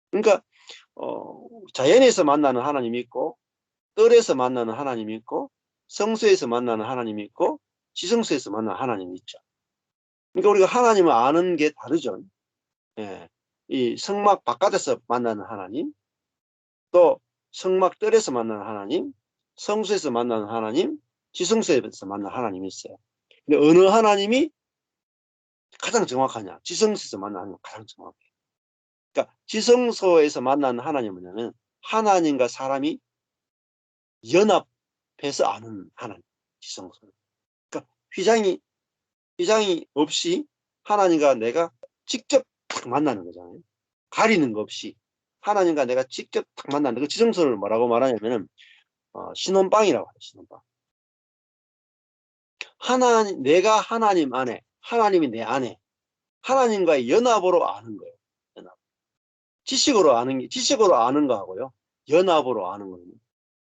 그러니까 자연에서 만나는 하나님이 있고, 뜰에서 만나는 하나님이 있고, 성소에서 만나는 하나님이 있고, 지성소에서 만나는 하나님이 있죠. 그러니까 우리가 하나님을 아는 게 다르죠. 이 성막 바깥에서 만나는 하나님, 또 성막 뜰에서 만나는 하나님, 성소에서 만나는 하나님, 지성소에서 만나는 하나님이 있어요. 근데 어느 하나님이 가장 정확하냐? 지성소에서 만나는 하나님이 가장 정확해요. 그러니까 지성소에서 만나는 하나님은 뭐냐면 하나님과 사람이 연합해서 아는 하나님, 지성소. 그러니까 휘장이 없이 하나님과 내가 직접 딱 만나는 거잖아요. 가리는 거 없이 하나님과 내가 직접 딱 만나는 그 지성소를 뭐라고 말하냐면은 신혼방이라고 해요. 신혼방. 내가 하나님 안에, 하나님이 내 안에, 하나님과의 연합으로 아는 거예요. 연합. 지식으로 아는 거하고요. 연합으로 아는 거는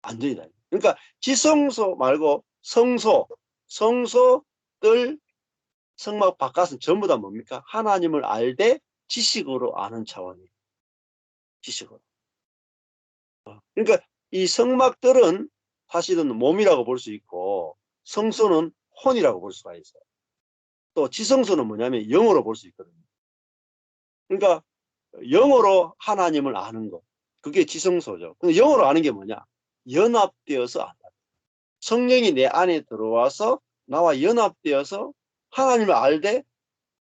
완전히 달라요. 그러니까 지성소 말고 성소, 뜰, 성막 바깥은 전부 다 뭡니까? 하나님을 알되 지식으로 아는 차원이에요. 지식으로. 그러니까 이 성막들은 사실은 몸이라고 볼 수 있고, 성소는 혼이라고 볼 수가 있어요. 또 지성소는 뭐냐면 영어로 볼 수 있거든요. 그러니까 영어로 하나님을 아는 것, 그게 지성소죠. 근데 영어로 아는 게 뭐냐? 연합되어서 안다. 성령이 내 안에 들어와서 나와 연합되어서 하나님을 알되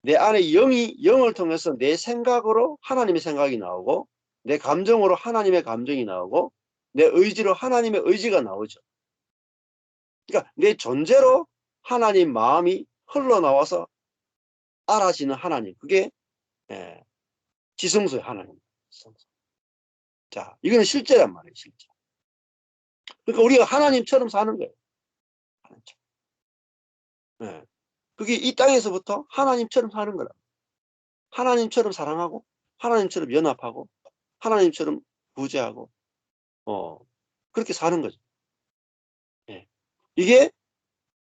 내 안에 영을 통해서 내 생각으로 하나님의 생각이 나오고, 내 감정으로 하나님의 감정이 나오고, 내 의지로 하나님의 의지가 나오죠. 그러니까 내 존재로 하나님 마음이 흘러나와서 알아지는 하나님, 그게 지성소의 하나님. 자, 이거는 실제란 말이에요. 실제. 그러니까 우리가 하나님처럼 사는 거예요. 하나님처럼. 그게 이 땅에서부터 하나님처럼 사는 거라. 하나님처럼 사랑하고, 하나님처럼 연합하고, 하나님처럼 구제하고, 그렇게 사는 거죠. 이게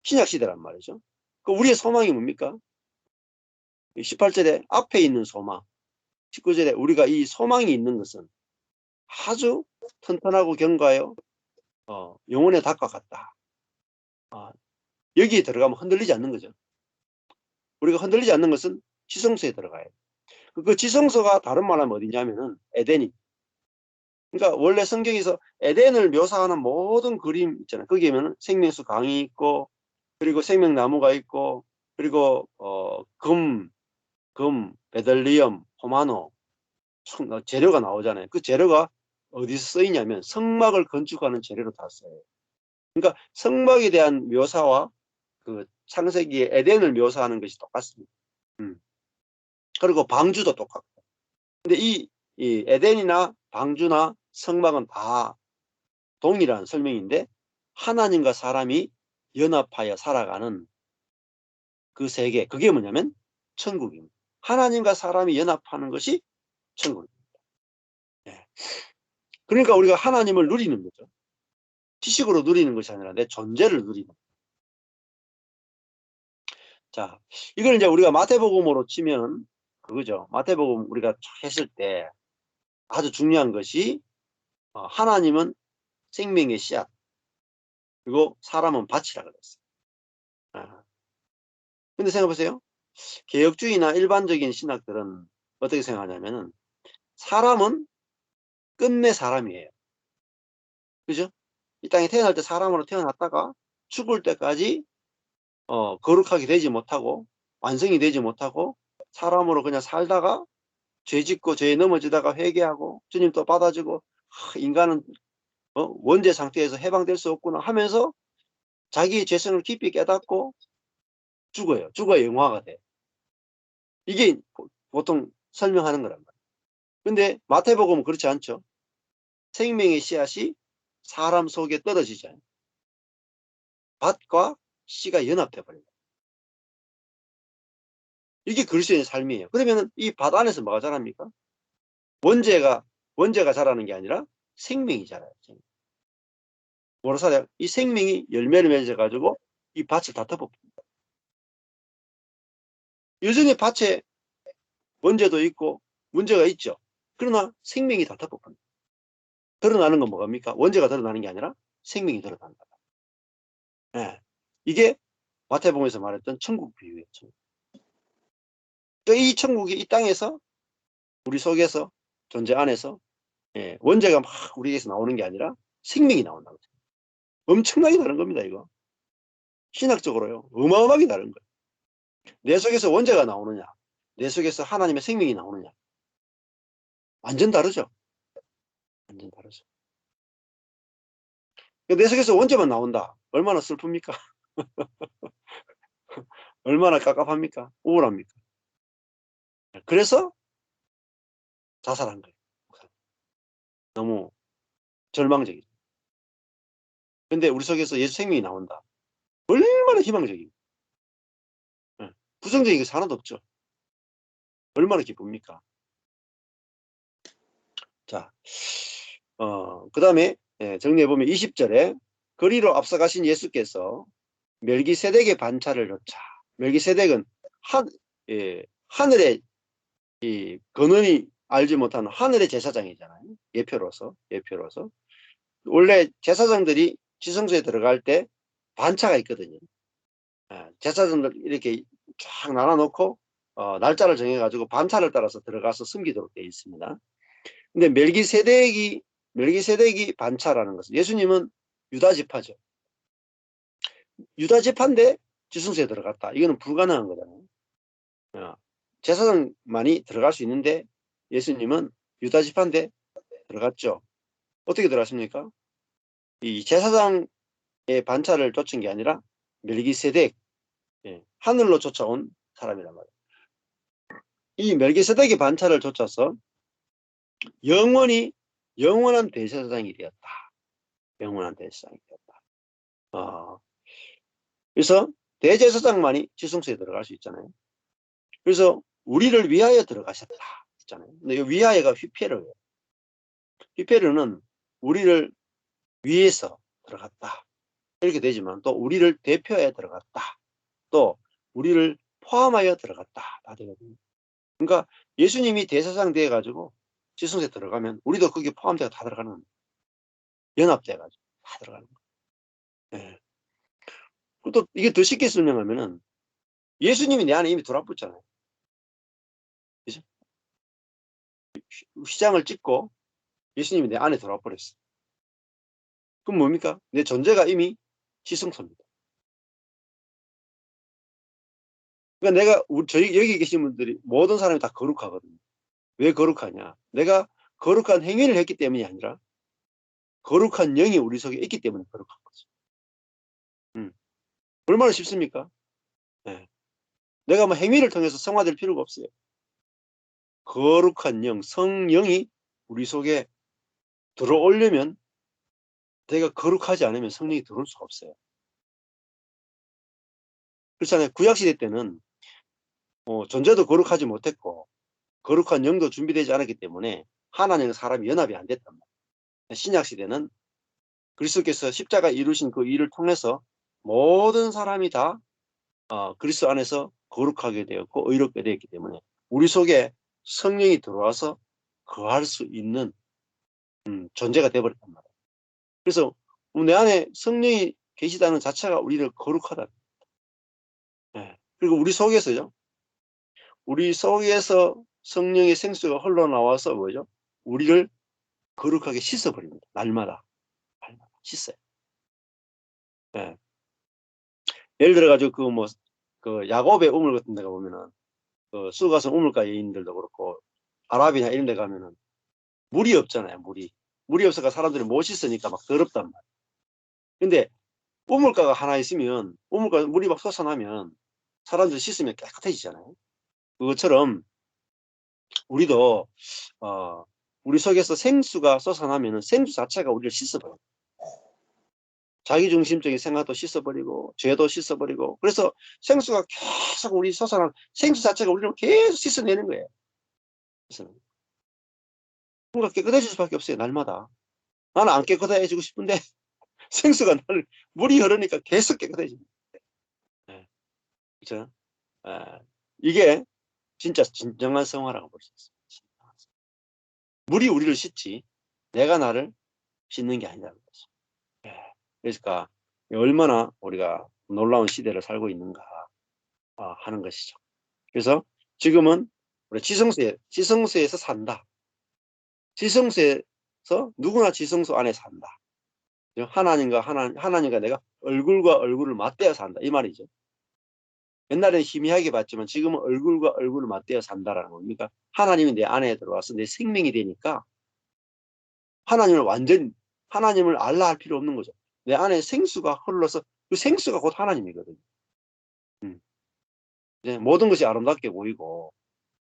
신약시대란 말이죠. 우리의 소망이 뭡니까? 18절에 앞에 있는 소망, 19절에 우리가 이 소망이 있는 것은 아주 튼튼하고 견고하여 영혼의 닭과 같다. 여기에 들어가면 흔들리지 않는 거죠. 우리가 흔들리지 않는 것은 지성소에 들어가야 돼요. 그 지성소가 다른 말하면 어디냐면은 에덴이. 그러니까 원래 성경에서 에덴을 묘사하는 모든 그림 있잖아요. 거기에는 생명수 강이 있고, 그리고 생명나무가 있고, 그리고 금, 베들리엄, 호마노 재료가 나오잖아요. 그 재료가 어디서 쓰이냐면 성막을 건축하는 재료로 다 써요. 그러니까 성막에 대한 묘사와 그 창세기의 에덴을 묘사하는 것이 똑같습니다. 그리고 방주도 똑같고. 근데 이 에덴이나 방주나 성막은 다 동일한 설명인데, 하나님과 사람이 연합하여 살아가는 그 세계, 그게 뭐냐면 천국입니다. 하나님과 사람이 연합하는 것이 천국입니다. 그러니까 우리가 하나님을 누리는 거죠. 지식으로 누리는 것이 아니라 내 존재를 누리는. 자, 이걸 이제 우리가 마태복음으로 치면 그거죠. 마태복음 우리가 했을 때 아주 중요한 것이 하나님은 생명의 씨앗, 그리고 사람은 밭이라 그랬어요. 근데 생각해보세요. 개혁주의나 일반적인 신학들은 어떻게 생각하냐면은 사람은 끝내 사람이에요. 그죠? 이 땅에 태어날 때 사람으로 태어났다가 죽을 때까지 거룩하게 되지 못하고 완성이 되지 못하고 사람으로 그냥 살다가 죄 짓고 죄에 넘어지다가 회개하고 주님 또 받아주고 인간은 원죄 상태에서 해방될 수 없구나 하면서 자기의 죄성을 깊이 깨닫고 죽어요. 죽어야 영화가 돼. 이게 보통 설명하는 거란 말이에요. 근데 마태복음은 그렇지 않죠. 생명의 씨앗이 사람 속에 떨어지잖아요. 밭과 씨가 연합돼 버려요. 이게 그리스도인의 삶이에요. 그러면 이 밭 안에서 뭐가 자랍니까? 원죄가 자라는 게 아니라 생명이 자라요. 뭐로 살아요? 이 생명이 열매를 맺어가지고 이 밭을 다 덮어봅니다. 여전히 밭에 원죄도 있고 문제가 있죠. 그러나 생명이 다 덮어봅니다. 드러나는 건 뭐입니까? 원죄가 드러나는 게 아니라 생명이 드러난다. 네. 이게 마태복음에서 말했던 천국 비유예요. 이 천국이 이 땅에서 우리 속에서 존재 안에서 원죄가 막 우리에게서 나오는 게 아니라 생명이 나온다는 거죠. 엄청나게 다른 겁니다. 이거 신학적으로요. 어마어마하게 다른 거예요. 내 속에서 원죄가 나오느냐, 내 속에서 하나님의 생명이 나오느냐, 완전 다르죠. 완전 다르죠. 내 속에서 원죄만 나온다. 얼마나 슬픕니까? 얼마나 깝깝합니까? 우울합니까? 그래서 자살한 거예요. 너무 절망적이죠. 근데 우리 속에서 예수 생명이 나온다. 얼마나 희망적이고 부정적인 것이 하나도 없죠. 얼마나 기쁩니까? 자, 그 다음에 정리해보면 20절에 거리로 앞서가신 예수께서 멜기세덱의 반차를 놓자. 멜기세덱은 하늘의 이 근원이 알지 못하는 하늘의 제사장이잖아요. 예표로서. 원래 제사장들이 지성소에 들어갈 때 반차가 있거든요. 제사장들 이렇게 쫙 나눠놓고 날짜를 정해가지고 반차를 따라서 들어가서 숨기도록 되어 있습니다. 근데 멜기세덱이 반차라는 것은 예수님은 유다 지파죠. 유다 지파인데 지성소에 들어갔다. 이거는 불가능한 거잖아요. 제사장만이 들어갈 수 있는데 예수님은 유다 지파인데 들어갔죠. 어떻게 들어갔습니까? 이 제사장의 반차를 쫓은 게 아니라 멜기세덱, 하늘로 쫓아온 사람이란 말이에요. 이 멜기세덱의 반차를 쫓아서 영원한 대제사장이 되었다. 영원한 대제사장이 되었다. 그래서 대제사장만이 지성소에 들어갈 수 있잖아요. 그래서 우리를 위하여 들어가셨다 했잖아요. 근데 이 위하여가 휘페르예요. 휘페르는 우리를 위해서 들어갔다 이렇게 되지만 또 우리를 대표하여 들어갔다, 또 우리를 포함하여 들어갔다 다 되거든요. 그러니까 예수님이 대제사장 돼 가지고 지성소에 들어가면 우리도 거기에 포함되어 다 들어가는 겁니다. 연합돼 가지고 다 들어가는 거예요. 네. 또 이게 더 쉽게 설명하면은 예수님이 내 안에 이미 들어왔잖아요. 그죠? 휘장을 찍고 예수님이 내 안에 들어와 버렸어. 그럼 뭡니까? 내 존재가 이미 지성소입니다. 그러니까 여기 계신 분들이 모든 사람이 다 거룩하거든요. 왜 거룩하냐? 내가 거룩한 행위를 했기 때문이 아니라 거룩한 영이 우리 속에 있기 때문에 거룩한 거죠. 얼마나 쉽습니까? 네. 내가 뭐 행위를 통해서 성화될 필요가 없어요. 거룩한 영, 성령이 우리 속에 들어오려면 내가 거룩하지 않으면 성령이 들어올 수가 없어요. 그렇잖아요. 구약시대 때는 존재도 거룩하지 못했고 거룩한 영도 준비되지 않았기 때문에 하나님과 사람이 연합이 안 됐단 말이에요. 신약시대는 그리스도께서 십자가 이루신 그 일을 통해서 모든 사람이 다 그리스도 안에서 거룩하게 되었고 의롭게 되었기 때문에 우리 속에 성령이 들어와서 거할 수 있는 존재가 되어버렸단 말이에요. 그래서 내 안에 성령이 계시다는 자체가 우리를 거룩하다. 예. 그리고 우리 속에서요. 우리 속에서 성령의 생수가 흘러나와서 뭐죠? 우리를 거룩하게 씻어버립니다. 날마다 씻어요. 예. 예를 들어가지고 그 야곱의 우물 같은 데 가보면은 그 수가성 우물가 여인들도 그렇고 아랍이나 이런 데 가면은 물이 없잖아요. 물이 없어서 사람들이 못 씻으니까 막 더럽단 말이에요. 근데 우물가가 하나 있으면 우물가 물이 막 솟아나면 사람들이 씻으면 깨끗해지잖아요. 그것처럼 우리도 우리 속에서 생수가 솟아나면 생수 자체가 우리를 씻어버려요. 자기중심적인 생각도 씻어버리고 죄도 씻어버리고 그래서 생수가 계속 우리 솟아나는 생수 자체가 우리를 계속 씻어내는 거예요. 그러니까 깨끗해질 수밖에 없어요. 날마다. 나는 안 깨끗해지고 싶은데 생수가 나를 물이 흐르니까 계속 깨끗해집니다. 네. 그렇죠? 이게 진짜 진정한 성화라고 볼 수 있습니다. 물이 우리를 씻지 내가 나를 씻는 게 아니라는 거죠. 그러니까 얼마나 우리가 놀라운 시대를 살고 있는가 하는 것이죠. 그래서 지금은 우리 지성소에서 산다. 지성소에서 누구나 지성소 안에 산다. 하나님과 내가 얼굴과 얼굴을 맞대어 산다. 이 말이죠. 옛날에는 희미하게 봤지만 지금은 얼굴과 얼굴을 맞대어 산다라는 겁니까? 하나님이 내 안에 들어와서 내 생명이 되니까 하나님을 알라 할 필요 없는 거죠. 내 안에 생수가 흘러서 그 생수가 곧 하나님이거든요. 이제 모든 것이 아름답게 보이고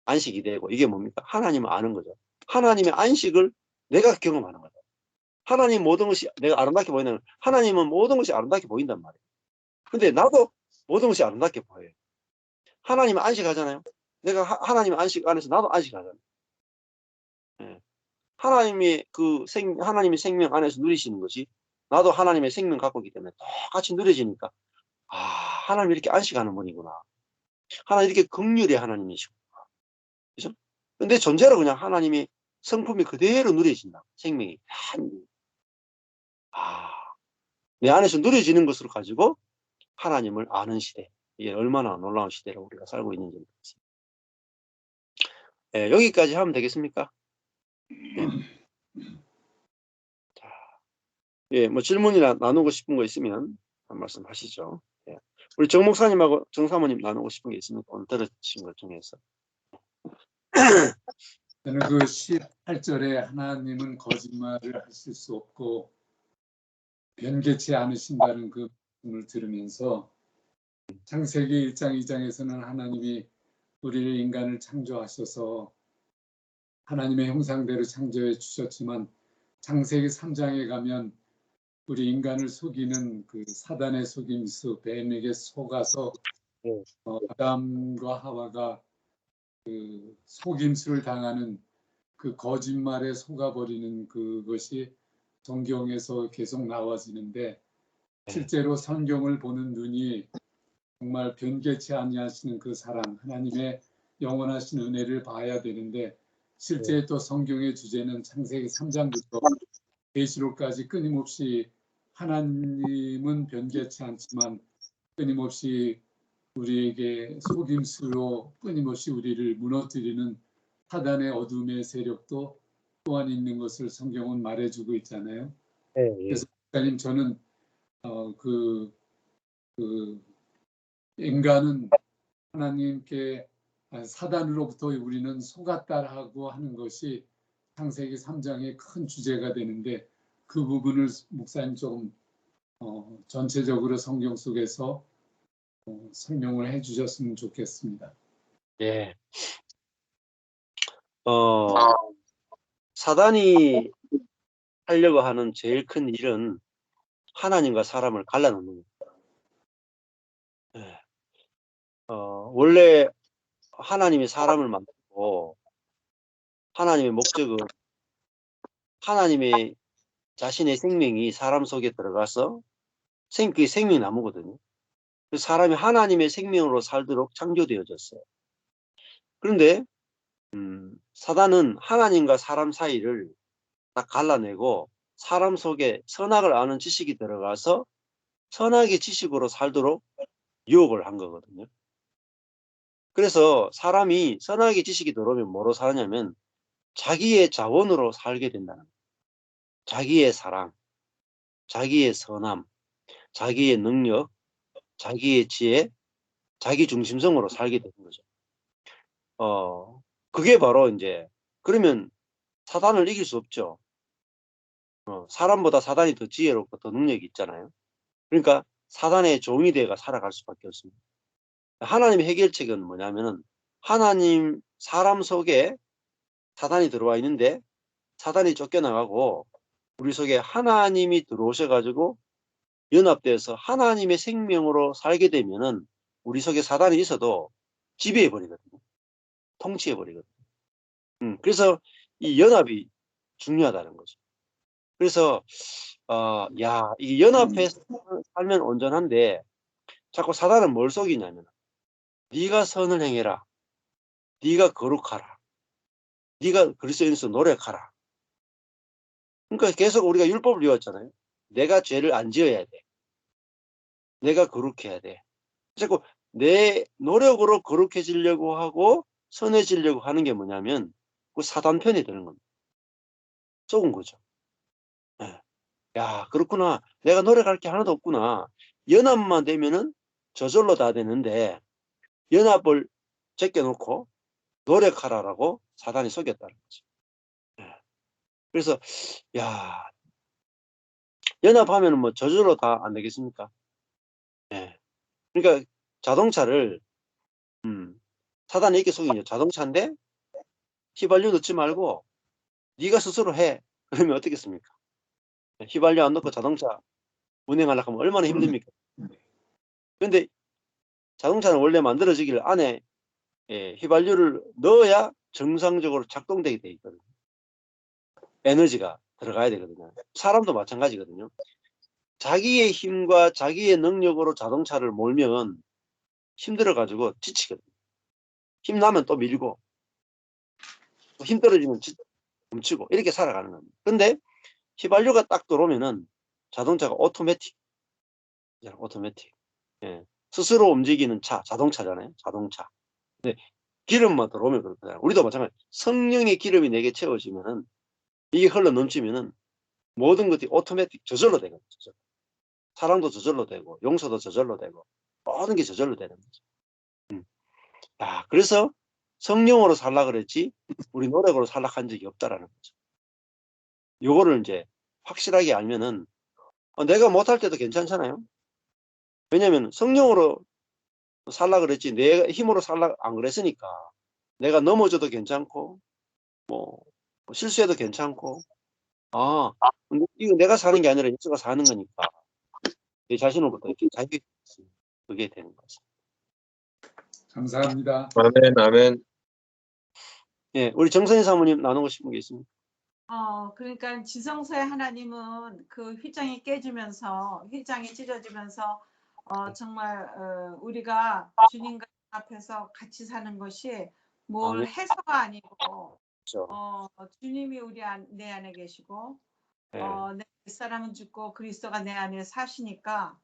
안식이 되고 이게 뭡니까? 하나님을 아는 거죠. 하나님의 안식을 내가 경험하는 거죠. 하나님 모든 것이 내가 아름답게 보이는 하나님은 모든 것이 아름답게 보인단 말이에요. 근데 나도 모든 것이 아름답게 보여요. 하나님은 안식하잖아요. 내가 하나님의 안식 안에서 나도 안식하잖아요. 예. 하나님의 생명 안에서 누리시는 것이 나도 하나님의 생명 갖고 있기 때문에 똑같이 누려지니까 하나님 이렇게 안식하는 분이구나. 하나님 이렇게 긍휼의 하나님이시구나. 그죠? 근데 존재로 그냥 하나님이 성품이 그대로 누려진다. 생명이. 내 안에서 누려지는 것을 가지고 하나님을 아는 시대. 이게 얼마나 놀라운 시대로 우리가 살고 있는지 모르겠습니다. 예, 여기까지 하면 되겠습니까? 예. 자, 예, 뭐 질문이나 나누고 싶은 거 있으면 한 말씀 하시죠. 예. 우리 정 목사님하고 정 사모님 나누고 싶은 게 있습니까? 오늘 들으신 것 중에서. 저는 그 18절에 하나님은 거짓말을 하실 수 없고 변개치 않으신다는 그 말씀을 들으면서 창세기 1장 2장에서는 하나님이 우리를 인간을 창조하셔서 하나님의 형상대로 창조해 주셨지만 창세기 3장에 가면 우리 인간을 속이는 그 사단의 속임수 뱀에게 속아서 아담과 하와가 그 속임수를 당하는 그 거짓말에 속아버리는 그것이 성경에서 계속 나와지는데 실제로 성경을 보는 눈이 정말 변개치 아니하시는 그 사랑 하나님의 영원하신 은혜를 봐야 되는데 실제 또 성경의 주제는 창세기 3장부터 계시록까지 끊임없이 하나님은 변개치 않지만 끊임없이 우리에게 속임수로 끊임없이 우리를 무너뜨리는 사단의 어둠의 세력도 또한 있는 것을 성경은 말해주고 있잖아요. 그래서 목사님 저는 그 인간은 하나님께 사단으로부터 우리는 속았다라고 하는 것이 창세기 3장의 큰 주제가 되는데 그 부분을 목사님 조금 전체적으로 성경 속에서 설명을 해주셨으면 좋겠습니다. 예. 사단이 하려고 하는 제일 큰 일은 하나님과 사람을 갈라놓는 겁니다. 예. 원래 하나님이 사람을 만들고 하나님의 목적은 하나님의 자신의 생명이 사람 속에 들어가서 그게 생명나무거든요. 사람이 하나님의 생명으로 살도록 창조되어졌어요. 그런데 사단은 하나님과 사람 사이를 딱 갈라내고 사람 속에 선악을 아는 지식이 들어가서 선악의 지식으로 살도록 유혹을 한 거거든요. 그래서 사람이 선악의 지식이 들어오면 뭐로 사냐면 자기의 자원으로 살게 된다는 거예요. 자기의 사랑, 자기의 선함, 자기의 능력, 자기의 지혜, 자기 중심성으로 살게 되는 거죠. 그게 바로 이제 그러면 사단을 이길 수 없죠. 사람보다 사단이 더 지혜롭고 더 능력이 있잖아요. 그러니까 사단의 종이 되어 살아갈 수밖에 없습니다. 하나님의 해결책은 뭐냐면은 하나님 사람 속에 사단이 들어와 있는데 사단이 쫓겨나가고 우리 속에 하나님이 들어오셔가지고 연합돼서 하나님의 생명으로 살게 되면은 우리 속에 사단이 있어도 지배해버리거든요. 통치해버리거든요. 그래서 이 연합이 중요하다는 거죠. 그래서 이 연합해서 살면 온전한데 자꾸 사단은 뭘 속이냐면 네가 선을 행해라. 네가 거룩하라. 네가 그리스도인으로서 노력하라. 그러니까 계속 우리가 율법을 외웠잖아요. 내가 죄를 안 지어야 돼. 내가 거룩해야 돼. 자꾸 내 노력으로 거룩해지려고 하고 선해지려고 하는 게 뭐냐면 그 사단 편이 되는 겁니다. 속은 거죠. 네. 야, 그렇구나. 내가 노력할 게 하나도 없구나. 연합만 되면은 저절로 다 되는데 연합을 제껴놓고 노력하라라고 사단이 속였다는 거죠. 네. 그래서 야, 연합하면 뭐 저절로 다 안 되겠습니까? 네. 그러니까 자동차를 사단이 이렇게 속이죠. 자동차인데 휘발유 넣지 말고 네가 스스로 해. 그러면 어떻겠습니까? 휘발유 안 넣고 자동차 운행하려고 하면 얼마나 힘듭니까? 그런데 자동차는 원래 만들어지기를 안에 휘발유를 넣어야 정상적으로 작동되게 돼 있거든요. 에너지가 들어가야 되거든요. 사람도 마찬가지거든요. 자기의 힘과 자기의 능력으로 자동차를 몰면 힘들어가지고 지치거든요. 힘나면 또 밀고 또 힘 떨어지면 멈추고 이렇게 살아가는 겁니다. 근데 휘발유가 딱 들어오면은 자동차가 오토매틱. 예. 스스로 움직이는 차, 자동차잖아요. 자동차. 근데 기름만 들어오면 그렇잖아요. 우리도 마찬가지. 성령의 기름이 내게 채워지면은 이게 흘러 넘치면은 모든 것이 오토매틱 저절로 되거든요. 저절로. 사랑도 저절로 되고 용서도 저절로 되고 모든 게 저절로 되는 거죠. 그래서 성령으로 살라 그랬지 우리 노력으로 살라 한 적이 없다라는 거죠. 요거를 이제 확실하게 알면은 내가 못할 때도 괜찮잖아요. 왜냐면 성령으로 살라 그랬지 내 힘으로 살라 안 그랬으니까 내가 넘어져도 괜찮고 뭐 실수해도 괜찮고 근데 이거 내가 사는 게 아니라 예수가 사는 거니까 내 자신으로부터 이렇게 자유게 그게 되는 거죠. 감사합니다. 아멘, 아멘. 예, 우리 정선희 사모님 나누고 싶은 게 있습니까? 그러니까 지성소의 하나님은 그 휘장이 깨지면서 휘장이 찢어지면서 정말 우리가 주님과 앞에서 같이 사는 것이 뭘 아멘. 해서가 아니고 그렇죠. 주님이 내 안에 계시고 예. 내 사람은 죽고 그리스도가 내 안에 사시니까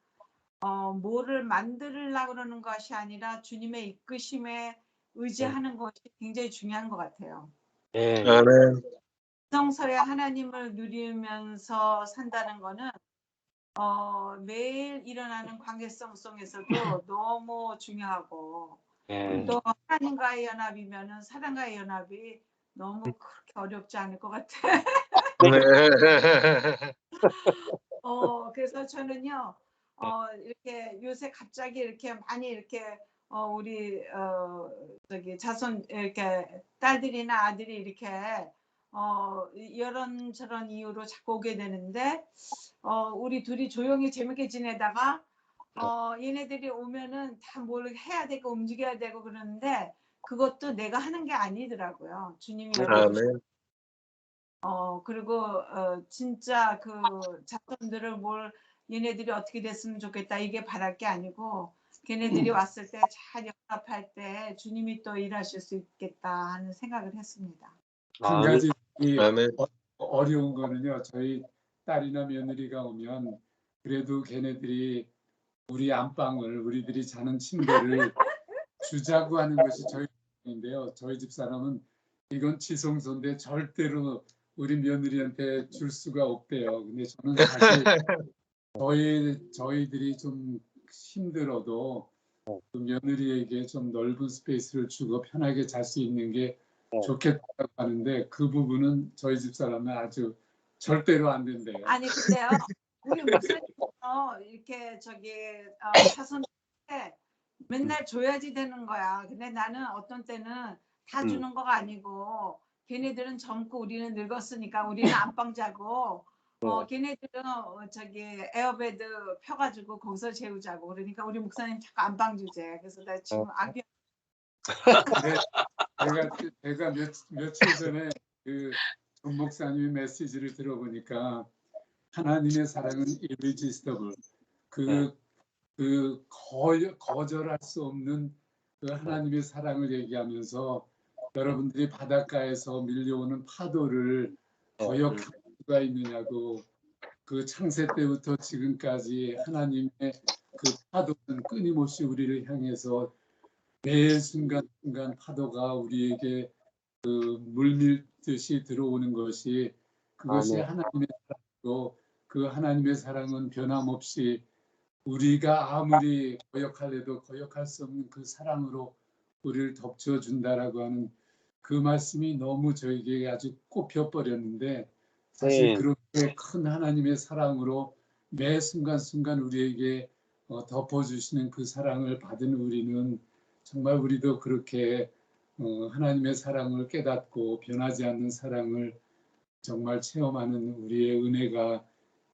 뭐를 만들려고 그러는 것이 아니라 주님의 이끄심에 의지하는 것이 굉장히 중요한 것 같아요. 예. 아멘. 지성소의 하나님을 누리면서 산다는 거는 매일 일어나는 관계성 속에서도 너무 중요하고 예. 또 하나님과의 연합이면은 사람과의 연합이 너무 그렇게 어렵지 않을 것 같아. 그래서 저는요 이렇게 요새 갑자기 이렇게 많이 이렇게 우리 저기 자손 이렇게 딸들이나 아들이 이렇게 이런저런 이유로 자꾸 오게 되는데 우리 둘이 조용히 재밌게 지내다가 얘네들이 오면은 다 뭘 해야 되고 움직여야 되고 그러는데 그것도 내가 하는 게 아니더라고요. 주님이 열어주시고 아멘. 그리고 진짜 그 자손들을 얘네들이 어떻게 됐으면 좋겠다 이게 바랄 게 아니고 걔네들이 왔을 때 잘 연합할 때 주님이 또 일하실 수 있겠다 하는 생각을 했습니다. 한 아멘. 가지 이 아멘. 어려운 거는요. 저희 딸이나 며느리가 오면 그래도 걔네들이 우리 안방을 우리들이 자는 침대를 주자고 하는 것이 저희 집인데요. 저희 집 사람은 이건 지성소인데 절대로 우리 며느리한테 줄 수가 없대요. 근데 저는 사실 저희들이 좀 힘들어도 그 며느리에게 좀 넓은 스페이스를 주고 편하게 잘 수 있는 게 좋겠다고 하는데 그 부분은 저희 집 사람은 아주 절대로 안 된대요. 아니 근데요 우리 목사님도 이렇게 자손한테 맨날 줘야지 되는 거야. 근데 나는 어떤 때는 다 주는 거가 아니고 걔네들은 젊고 우리는 늙었으니까 우리는 안방 자고 걔네들은 에어베드 펴가지고 거기서 재우자고 그러니까 우리 목사님 자꾸 안방 주재. 그래서 나 지금 아기 제가 며칠 전에 그 정 목사님의 메시지를 들어보니까 하나님의 사랑은 irresistible, 거절할 수 없는 그 하나님의 사랑을 얘기하면서 여러분들이 바닷가에서 밀려오는 파도를 거역할 수가 있느냐고, 그 창세 때부터 지금까지 하나님의 그 파도는 끊임없이 우리를 향해서 매 순간순간 파도가 우리에게 그 물밀듯이 들어오는 것이 그것이 하나님의 사랑이고, 그 하나님의 사랑은 변함없이 우리가 아무리 거역할래도 거역할 수 없는 그 사랑으로 우리를 덮쳐준다라고 하는 그 말씀이 너무 저에게 아주 꼽혀버렸는데, 사실 그렇게 큰 하나님의 사랑으로 매 순간순간 우리에게 덮어주시는 그 사랑을 받은 우리는 정말 우리도 그렇게 하나님의 사랑을 깨닫고 변하지 않는 사랑을 정말 체험하는 우리의 은혜가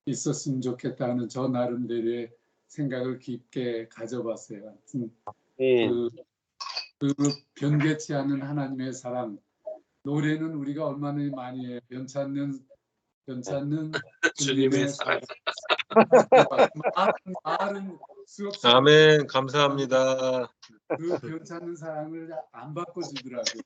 있었으면 좋겠다는 저 나름대로의 생각을 깊게 가져봤어요. 그 변개치 않는 하나님의 사랑, 노래는 우리가 얼마나 많이 해요. 변찮는 주님의 사랑. 말은 수없이 아멘. 감사합니다. 그 변찮는 사랑을 안 바꿔주더라고요.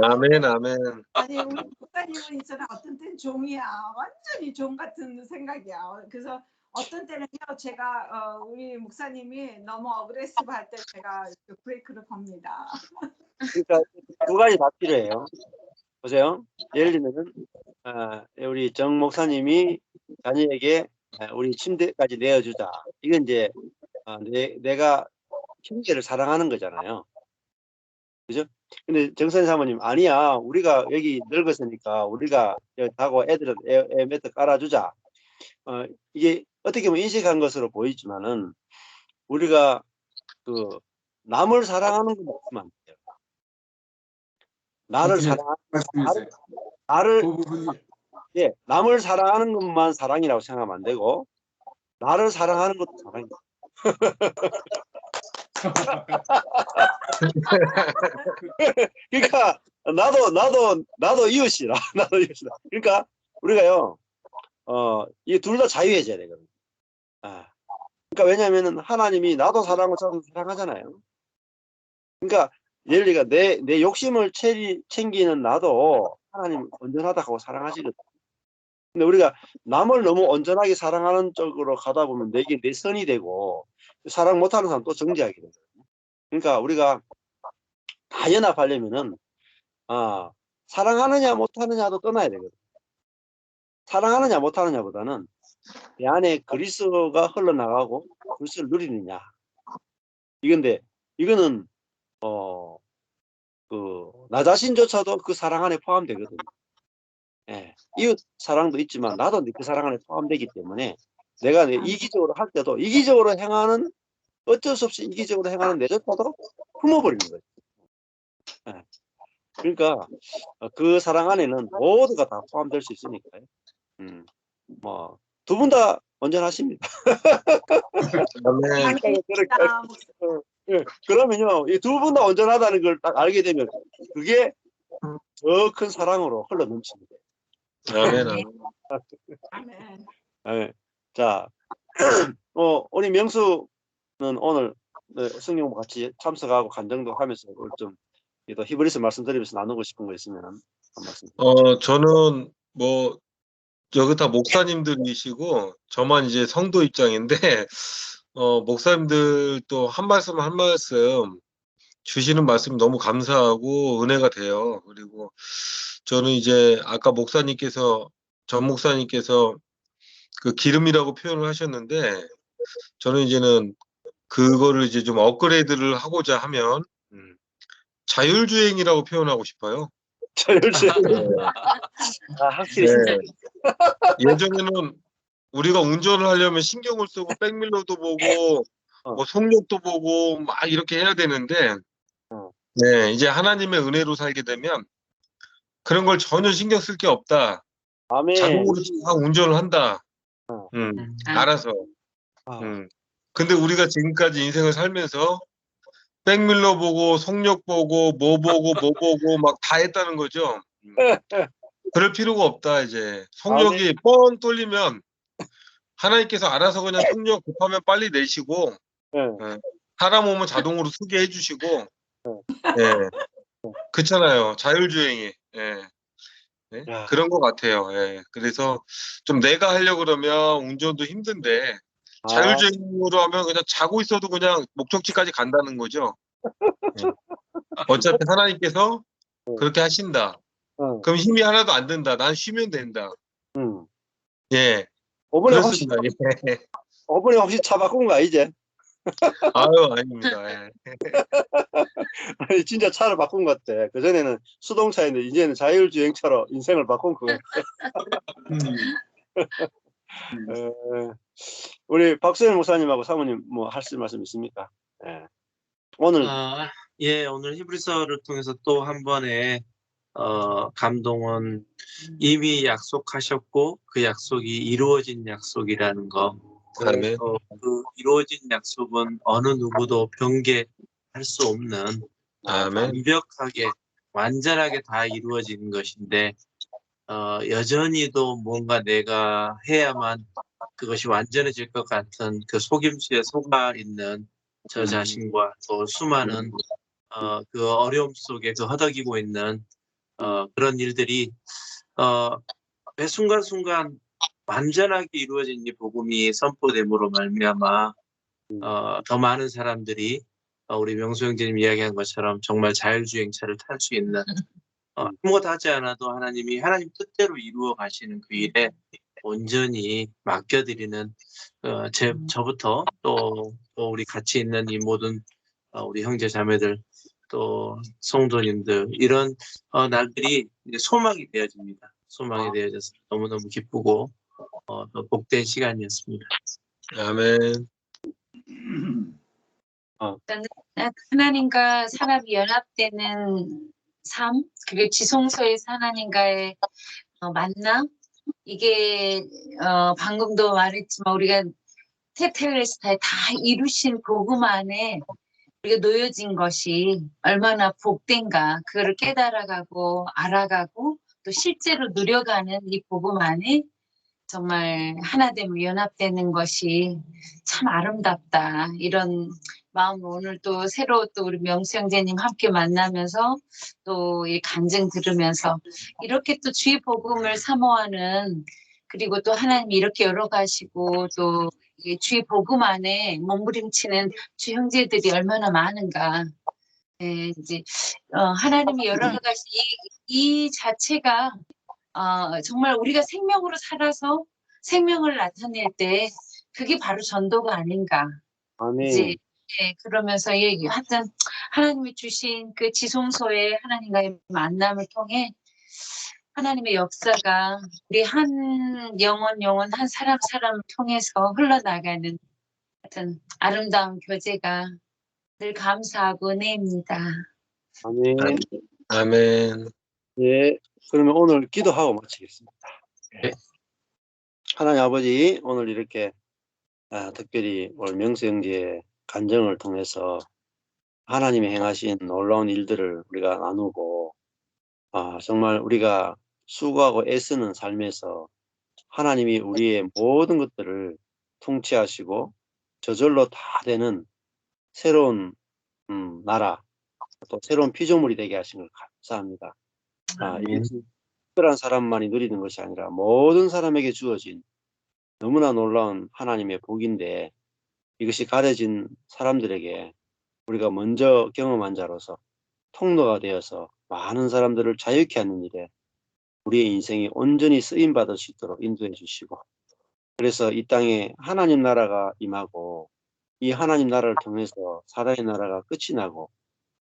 아멘. 아멘. 아니 우리 목사님은 있잖아 어떤 때는 종이야. 완전히 종 같은 생각이야. 그래서 어떤 때는요 제가 우리 목사님이 너무 어그레시브 할 때 제가 브레이크를 겁니다. 그러니까 두 가지 다 필요해요. 보세요. 예를 들면은 우리 정 목사님이 자녀에게 우리 침대까지 내어주자. 이건 이제 내가 형제를 사랑하는 거잖아요. 그죠? 근데 정선 사모님 아니야. 우리가 여기 늙었으니까 우리가 여기 하고 애들은 에어매트 깔아주자. 이게 어떻게 보면 인식한 것으로 보이지만은 우리가 그 남을 사랑하는 건 없으면 안 돼요. 나를 남을 사랑하는 것만 사랑이라고 생각하면 안 되고 나를 사랑하는 것도 사랑이다. 그러니까 나도 이웃이라. 나도 이웃이라. 그러니까 우리가요 이 둘 다 자유해져야 되거든요. 그러니까 왜냐하면은 하나님이 나도 사랑하고 저도 사랑하잖아요. 그러니까 예를 들어 내 욕심을 챙기는 나도 하나님 온전하다고 사랑하시거든요. 근데 우리가 남을 너무 온전하게 사랑하는 쪽으로 가다 보면 내게 내 선이 되고 사랑 못하는 사람 또 정죄하게 되거든요. 그러니까 우리가 다 연합하려면은 사랑하느냐 못하느냐도 떠나야 되거든요. 사랑하느냐 못하느냐보다는 내 안에 그리스도가 흘러나가고 그리스도를 누리느냐. 이건데 이거는 나 자신조차도 그 사랑 안에 포함되거든요. 이웃 사랑도 있지만 나도 그 사랑 안에 포함되기 때문에 내가 이기적으로 할 때도 이기적으로 행하는 어쩔 수 없이 이기적으로 행하는 내조차도 품어버리는 거예요. 그러니까 그 사랑 안에는 모두가 다 포함될 수 있으니까요. 뭐 두 분 다 온전하십니다. 아멘. 그러면요, 이 두 분 다 온전하다는 걸 딱 알게 되면 그게 더 큰 사랑으로 흘러 넘칩니다. 아멘, 아멘. 아멘. 예. 자, 우리 명수는 오늘 성령 같이 참석하고 간증도 하면서 오늘 좀 또 히브리서 말씀드리면서 나누고 싶은 거 있으면 한 말씀. 저는 뭐 여기 다 목사님들이시고 저만 이제 성도 입장인데 목사님들 또 한 말씀 한 말씀 주시는 말씀이 너무 감사하고 은혜가 돼요. 그리고 저는 이제 아까 전 목사님께서 그 기름이라고 표현을 하셨는데 저는 이제는 그거를 이제 좀 업그레이드를 하고자 하면 자율주행이라고 표현하고 싶어요. 자율주행. 확실히 네. 예전에는 우리가 운전을 하려면 신경을 쓰고 백밀러도 보고 뭐 속력도 보고 막 이렇게 해야 되는데 네, 이제 하나님의 은혜로 살게 되면 그런 걸 전혀 신경 쓸 게 없다. 아멘. 자동으로 다 운전을 한다. 알아서. 근데 우리가 지금까지 인생을 살면서 백밀러 보고 속력 보고 뭐 보고 막 다 했다는 거죠. 그럴 필요가 없다. 이제 속력이 뻥 뚫리면 하나님께서 알아서 그냥 속력 급하면 빨리 내시고 사람 오면 자동으로 쓰게 해주시고 그렇잖아요. 자율주행이 그런 것 같아요. 그래서 좀 내가 하려고 그러면 운전도 힘든데 자율주행으로 하면 그냥 자고 있어도 그냥 목적지까지 간다는 거죠. 어차피 하나님께서 그렇게 하신다. 그럼 힘이 하나도 안 든다. 난 쉬면 된다. 예. 그렇습니다. 어머니 혹시 차 바꾼 거 아니지? 아유, 아닙니다. 예. 아니, 진짜 차를 바꾼 것 같아. 그전에는 수동차인데 이제는 자율주행차로 인생을 바꾼 것 같아. 우리 박수현 목사님하고 사모님 뭐 하실 말씀 있습니까? 오늘 오늘 히브리서를 통해서 또 한 번의 감동은 이미 약속하셨고 그 약속이 이루어진 약속이라는 거. 아멘. 그 이루어진 약속은 어느 누구도 변개할 수 없는 완벽하게 완전하게 다 이루어진 것인데 여전히도 뭔가 내가 해야만 그것이 완전해질 것 같은 그 속임수에 속아 있는 저 자신과 또 수많은 그 어려움 속에 그 허덕이고 있는 그런 일들이 매 순간순간 완전하게 이루어진 이 복음이 선포됨으로 말미암아 더 많은 사람들이 우리 명수 형제님 이야기한 것처럼 정말 자율주행차를 탈 수 있는 아무것도 하지 않아도 하나님 뜻대로 이루어 가시는 그 일에 온전히 맡겨드리는 저부터 또 우리 같이 있는 이 모든 우리 형제 자매들 또 성도님들 이런 날들이 이제 소망이 되어집니다. 소망이 되어져서 너무너무 기쁘고 또 복된 시간이었습니다. 아멘. 하나님과 사람이 연합되는 삶, 그리고 지성소에서 하나님과의 만남, 이게 방금도 말했지만 우리가 테텔레스타에 다 이루신 복음 안에 우리가 놓여진 것이 얼마나 복된가, 그거를 깨달아가고 알아가고 또 실제로 누려가는 이 복음 안에 정말 하나됨을 연합되는 것이 참 아름답다. 이런 마음으로 오늘 또 새로 또 우리 명수 형제님 함께 만나면서 또 이 간증 들으면서 이렇게 또 주의 복음을 사모하는, 그리고 또 하나님이 이렇게 열어가시고 또 이 주의 복음 안에 몸부림치는 주 형제들이 얼마나 많은가. 이제 하나님이 열어가신 이 자체가 정말 우리가 생명으로 살아서 생명을 나타낼 때 그게 바로 전도가 아닌가. 아멘. 이제 그러면서 하여튼 하나님이 주신 그 지성소의 하나님과의 만남을 통해 하나님의 역사가 우리 한 영혼 한 사람을 통해서 흘러나가는 하여튼 아름다운 교제가 늘 감사하고 은혜입니다. 아멘. 아멘. 예. 그러면 오늘 기도하고 마치겠습니다. 네. 하나님 아버지, 오늘 이렇게 특별히 오늘 명수 형제의 간증을 통해서 하나님이 행하신 놀라운 일들을 우리가 나누고 정말 우리가 수고하고 애쓰는 삶에서 하나님이 우리의 모든 것들을 통치하시고 저절로 다 되는 새로운 나라, 또 새로운 피조물이 되게 하신 걸 감사합니다. 이 특별한 사람만이 누리는 것이 아니라 모든 사람에게 주어진 너무나 놀라운 하나님의 복인데, 이것이 가려진 사람들에게 우리가 먼저 경험한 자로서 통로가 되어서 많은 사람들을 자유케 하는 일에 우리의 인생이 온전히 쓰임받을 수 있도록 인도해 주시고, 그래서 이 땅에 하나님 나라가 임하고 이 하나님 나라를 통해서 사단의 나라가 끝이 나고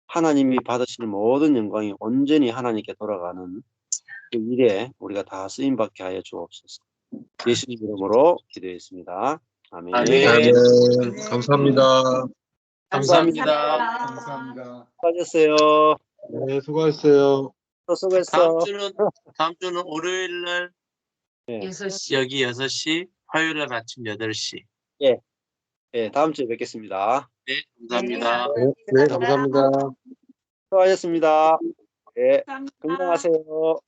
하나님이 받으시는 모든 영광이 온전히 하나님께 돌아가는 그 일에 우리가 다 쓰임받게 하여 주옵소서. 예수님 이름으로 기도했습니다. 아멘. 아멘. 감사합니다. 감사합니다. 감사합니다. 수고하셨어요. 네, 수고하셨어요. 또 수고했어. 다음 주는 월요일 날 6시. 여기 6시, 화요일 날 아침 8시. 네, 다음 주에 뵙겠습니다. 네, 감사합니다. 네, 감사합니다. 수고하셨습니다. 네, 감사합니다. 건강하세요.